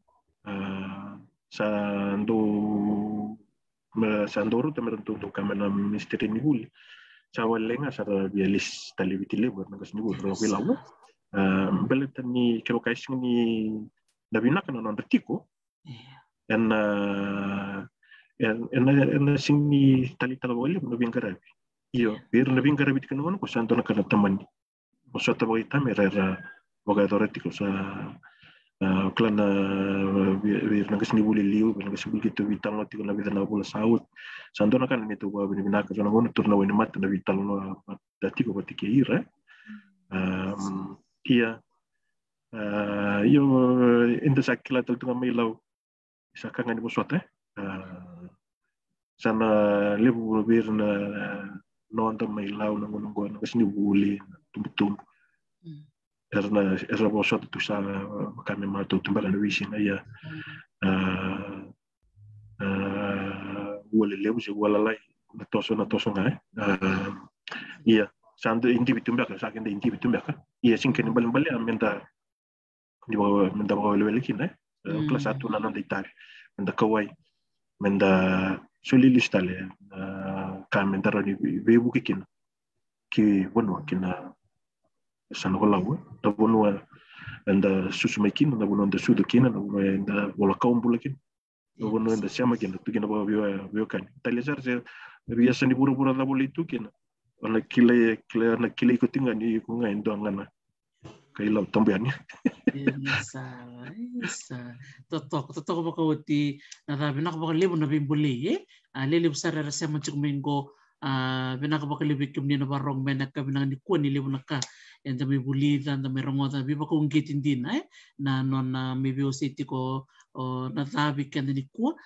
Sa andoro tameron tu kamera misteri ni huli. Sa walenga sa bialis talibiti lebo na kasi ni huli ro bilaw. Belet ni kero kaising ni nabina kana non retiko. En sing ni talita wali no bingarabi. Iyo, biar nabing karabit kan ko santo na kana tamani. Mosota boy tamera bogador etiko sa klan biar nang kasni buli liu nang kasni gitu vitang tiko na vida na bola saut. Santo na kana nito ba binibina ka na ngono turna wani mat na vitang no datiko batike ira. Iya. Yo inda sakila tunga milaw sa kanga ni mosota. Sana lebu bir na nonton mai lau na ngonong kasi ni buli tumbutum erna bosot tu sa kami mato tumbaga na wisi na ya wala lebu si wala lai na toso nga iya sando individu tumbaga sa akin da individu tumbaga iya singken bali amenda di bawah menda bawah level kin kelas 1 na non ditari menda kawai menda solilis tale kami darani bebu kikin ki bono kina sanolau da bono anda susumaikin da bono anda sudukin da bono anda bola kaumbulakin da bono anda siamakin tu kina bawa bio kan talisar se biasa ni pura-pura da boleh itu kina ana kile ko tinggal ni ko ngai ndo ngana kai lau tambiannya isa totok makawati na binakabakalibo na bimbuli lili besar rasa macam minggu binakabakalibo kemni na barong menak binang ni kuan nilibo naka yang dami buli dan dami rongotan biba ko ngitin din na non maybe city ko na tabi kan ni kuan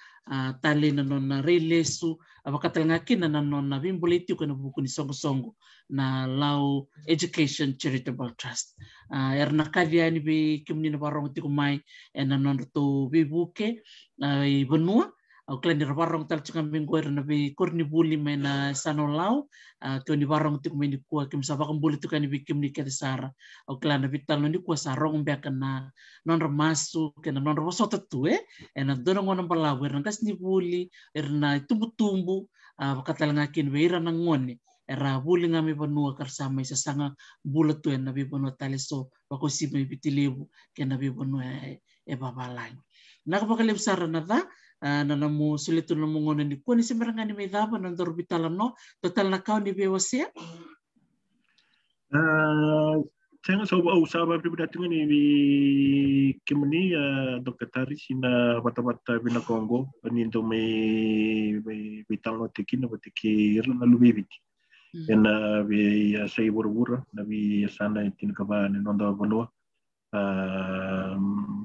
tali na non na relesu abakatal ngakin na non na bimbuli ti ko na buku ni songo na Lau Education Charitable Trust erna kadia ni bi kemni na barong ti ko mai na non to bibuke benua klan ni barong tal chukam minggu erna bi kurni buli mai na sano Lau ko ni barong ti ko mai ni kuwa kim sa bakam buli tu kan bi kemni ka sara klan na vital ni kuwa sarong be kana non ramasu kana non roso tatu na dono ngono palawer na kas ni buli erna tumbu katal ngakin be ira nang ngoni era buli ngami panua karsama isa sanga bulat tu nabi panua taliso bako si may pitilibu kaya nabi panua babalang nakapakalim sara na ta na namu sulitu na mungono ni kuan isi merangani may daba ng dorbitalan no total na kao ni bewasya Saya usaba pribadatungan ni kemani Dr. Taris na mata-mata bina Kongo ni ndo may bitang no tiki na batiki na lubibiti. Na bi sa ibur-bura na bi sana tinakaba ni nonda bonua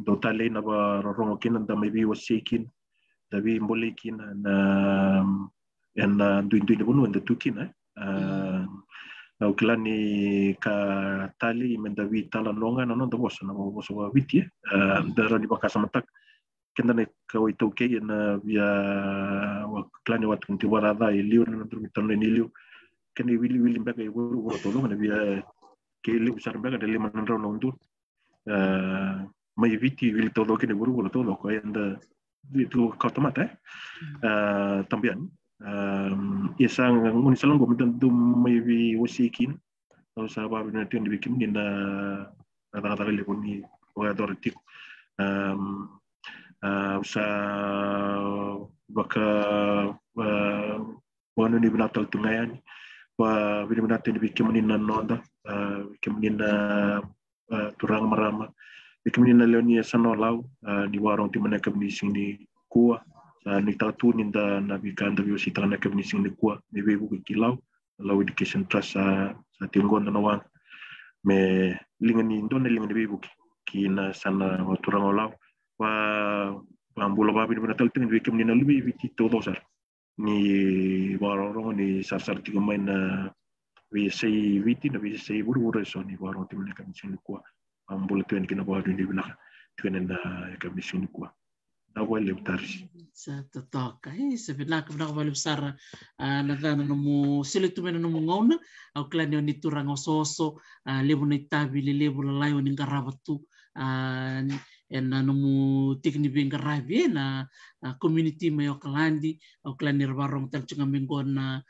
do tale na ba rongokin na may bi wasikin da bi mbolikin na duin bonua na tukin na uklani ka tali mendawi talanonga na nonda bosa na bosa witi dara di bakasa matak kenda ne ka wito ke na via uklani wat kunti warada iliu na turmitan ni iliu kani wili mbaka ibu tolo na via ke iliu sar mbaka de lima nandro na undur mai viti wili tolo ke ne buru tolo ko enda itu kautamata tambian isang ngun salong ko mitan dum may wasikin o sa babi natin di bikim din na nakatali ko ni ogador tik sa baka wano ni binatal tungayan wa vile natin bikimunina nonda bikimunina turang marama bikimunina leonia sanolau ni warong timana kabnising ni kuwa ni tatu ninda na bikanda biosita na kabnising ni kuwa ni bebu kilau lau education trust sa tinggon na wan me lingan ni ndone lingan bebu kina sana turang olau wa ambulo babi ni natal tin bikimunina lubi viti todo sar ni warong ni sar tiga main VSA viti na VSA buru so ni warong timna kabnising ni kuwa ambulo tuan kina bawa ni bilang tuan na kabnising ni kuwa awal lebtaris sa totoka sebenarnya kebenar wali besar nadana nomu silitu mena nomu ngauna au klani oni turang ososo lebu na itabi lebu lalai oni ngarabatu en nomu tikni bengarabi na community mayo kalandi au klani barong talcunga mingona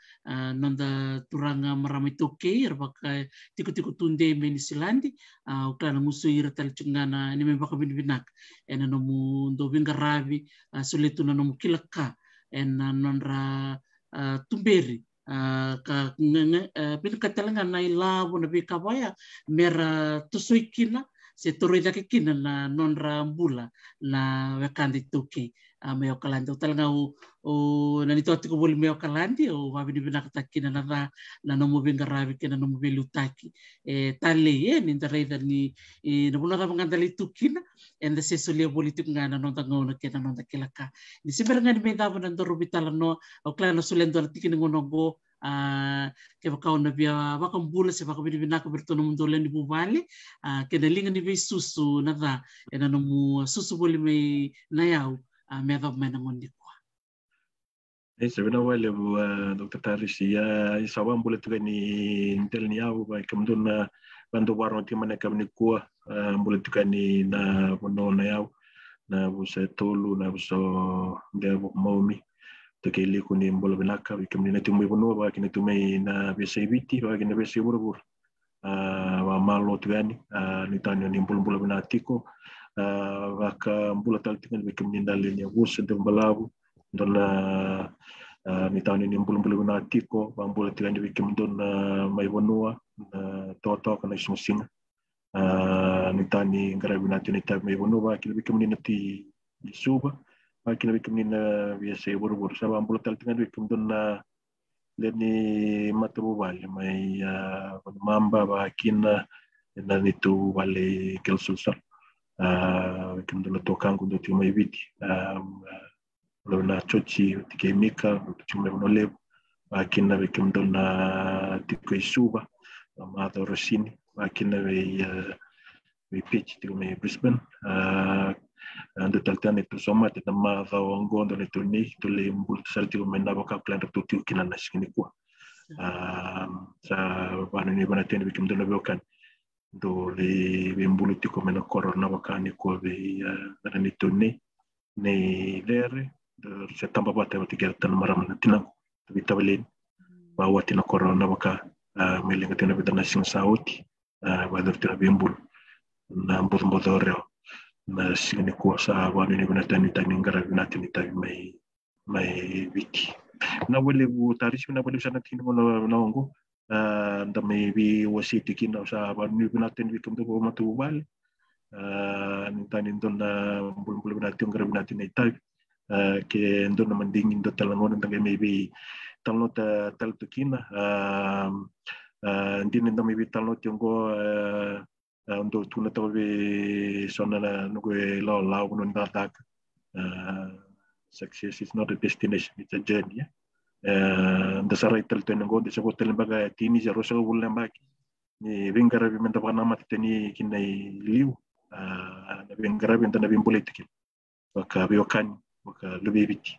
nonda turanga maramai toke erbaka tiku tunde meni silandi au klani musuira talcunga na ni membaka binak en nomu do bengarabi sulitu na nomu kilaka en nonra tumberi ka pinakatalanga na ilabu na bikabaya mera tusuikina se torida ke kina na nonra mbula na wakandi tuki meo kalandi talanga o nani toti ko boli meo kalandi o babi binakata kina na nomu bengarabi kina nomu belutaki tale ni ndareda ni no bunara mangandali tukina and the sesulia politik ngana nonta ngona kena nonta kilaka ni siberanga ni medabo na ndoro bitala no o klano sulendo tikini ngono go ke bakau na bia bakambula se bakabidi binaka bertono mundolen di bubali kena linga ni be susu na da ena no mu susu boli mai na yau medabo mena ngondi kwa sebenarnya wale Dr. Taris ya isawan boleh tu ni intel ni au ba kamduna bantu warong ti mana kam ni kuah boleh tu ni na bono na yau na busa tolu na busa dia mau mi tekeli ku ni boleh benaka kam ni na tu mai bono ba kini tu mai na biasa biti ba kini biasa buru wa malo tu ni tanya ni boleh benatiko ba ka boleh tal tinggal kam ni dalin ya busa de balabu dona ni tahun ini belum natiko bambula tiga ni bikin dona mai bonua toto kana sing ni tani ngarabi nati ni tab mai bonua kila bikin ni nati suba kila bikin ni biasa buru sa bambula tal tiga bikin dona leni matabu bali mai mamba bakina dan itu bali kelsulsar bikin dona tokangu do mai biti na chochi tikemika tuchume unolevu akina bekimdona tikuisuba mata rosini akina be pitch tikume Brisbane ando taltane tu somate na mata wangondo le tuni to le mbul salti me na boka plan to tu kina na skini kwa sa bana ni bana tene bekimdona bokan do le mbulu tikume na corona boka ni ko be na ni tuni nei lere se tamba bate wati gertan maram na tinang tapi tabelin bawa tina corona maka melinga tina bidana sing sauti badar tina bimbul na mbodore na singni kuasa wanu ni bana tani tani ngara bina tini tani mai wiki na wale bu taris na wale sana tini mo na ngo nda mai bi wasiti kina sa wanu ni bina tani bikum to matu bal tani ndona mbul bina tini ngara bina tini tai ke ndo na mandingin do talangon tanga maybe talno tal tukina ndin ndo maybe talno tiongo ndo tuna tawe sona no go la no ndatak success is not a destination, it's a journey ndo sarai tal tengo de sabo telembaga tini zero so bulan baki ni vengara bi menta bana mat teni kinai liu na vengara bi ndana bi politik baka biokan maka lebih biti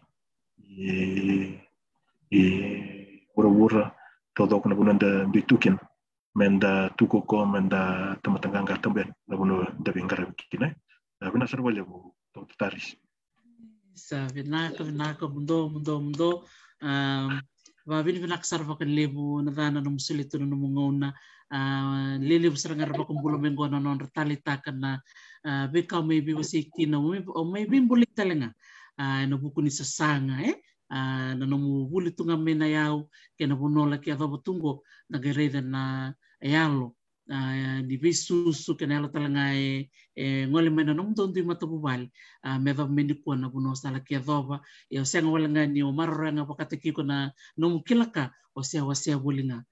ura todo kuna bunanda ditukin menda tuko ko menda tematangga tamben labuno da bingara kina bina sarwale bu to taris sa vinaka mundo va bina sarva kan lebu nadana no musilito no mungona lele busrangar ba kumbulo mengona non retalita kana beka maybe wasiki no o maybe bulik talenga no buku ni sasanga na nomu wuli tunga mena yau ke na bunola ke adhobo tungo na gereda na yalo di visusu ke na yalo talanga ngole mena nomu tondu matabu bali me adhobo mendikua na buno sala ke adhoba ya osenga walanga ni o maroranga pakatekiko na nomu kilaka osea wulinga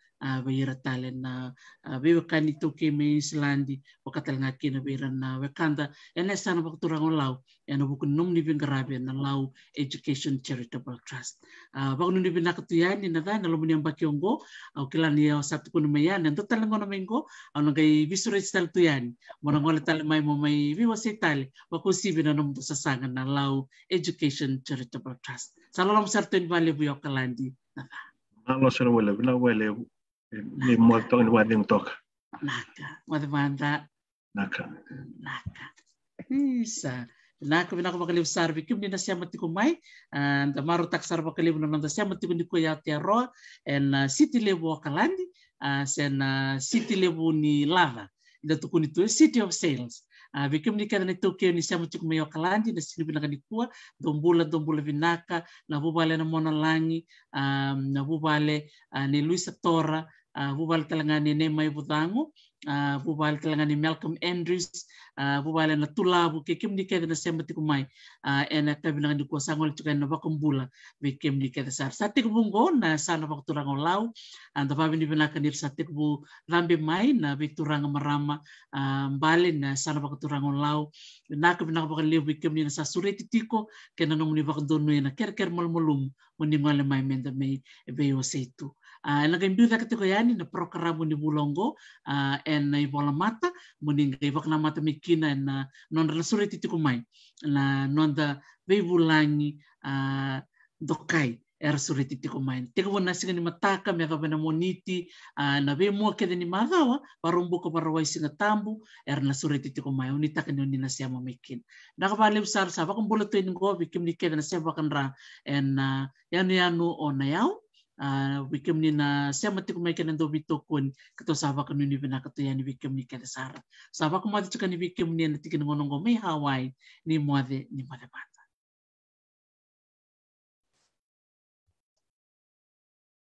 beira tale na bewe kani toke me Islandi wakatalanga kina beira na wekanda ene sana bakaturango lau ena buku nom ni bingarabe na lau Education Charitable Trust bakunu ni binakatuyani na dana lo munyamba kiongo au kilani ya satu kuno mayani ndo talango na mengo au ngai visure stal tuyani mona ngole tale mai mo mai viwa setale wakusibi na nom sasanga na lau Education Charitable Trust salam sarten vale buyo kalandi na Nalo sera wala bina wala ni mo to ni wading tok naka wadimanda naka isa naka bina ko bakaliw sarbi kim ni nasya matiko mai and maru tak sarba kaliw na nasya matiko ni ko yati ro en city level kalandi sen city level ni lava ida to kunito city of sales bikim ni kana ni Tokyo ni sya matiko mai kalandi na sini bina kanikuwa dombula vinaka na bubale na mona langi na bubale ni Luisa Tora bubal talanga ni Nemai Budango bubal talanga ni Malcolm Andrews bubal na Tulabu kekim ni kada na sembati kumai ena kabinang di kuasa ngol cukai na bakumbula bekem ni kada sar satik bungo na sana bakturang olau anda babi ni benakan dir satik bu rambe mai na bekturang marama balen na sana bakturang olau na kabinang bakal liu bekem ni na sasure titiko kena nong ni bakdonu na ker malmulum meninggal mai menda mai beyo seitu lagay mbiuta katiko yani na programo ni Bulongo en na ibola mata muninga ibak na mata mikina na non rasure titiko mai na nonda beibulangi dokai era sure titiko mai teko na singa ni mataka me ka bena moniti na be mo ke ni magawa parumbu ko parawai singa tambu era na sure titiko mai unita kan ni na siya mikin na ka bale usar sa bakong buloto ni go bikim ni ke na siya bakanra en yanu on na yaw bikim ni na siya matiko mai kenan do bitokon kato saba kan ni binakato yan ni bikim ni kada sara saba ko mati ni bikim ni na tikin ngonongo may Hawaii ni moade mata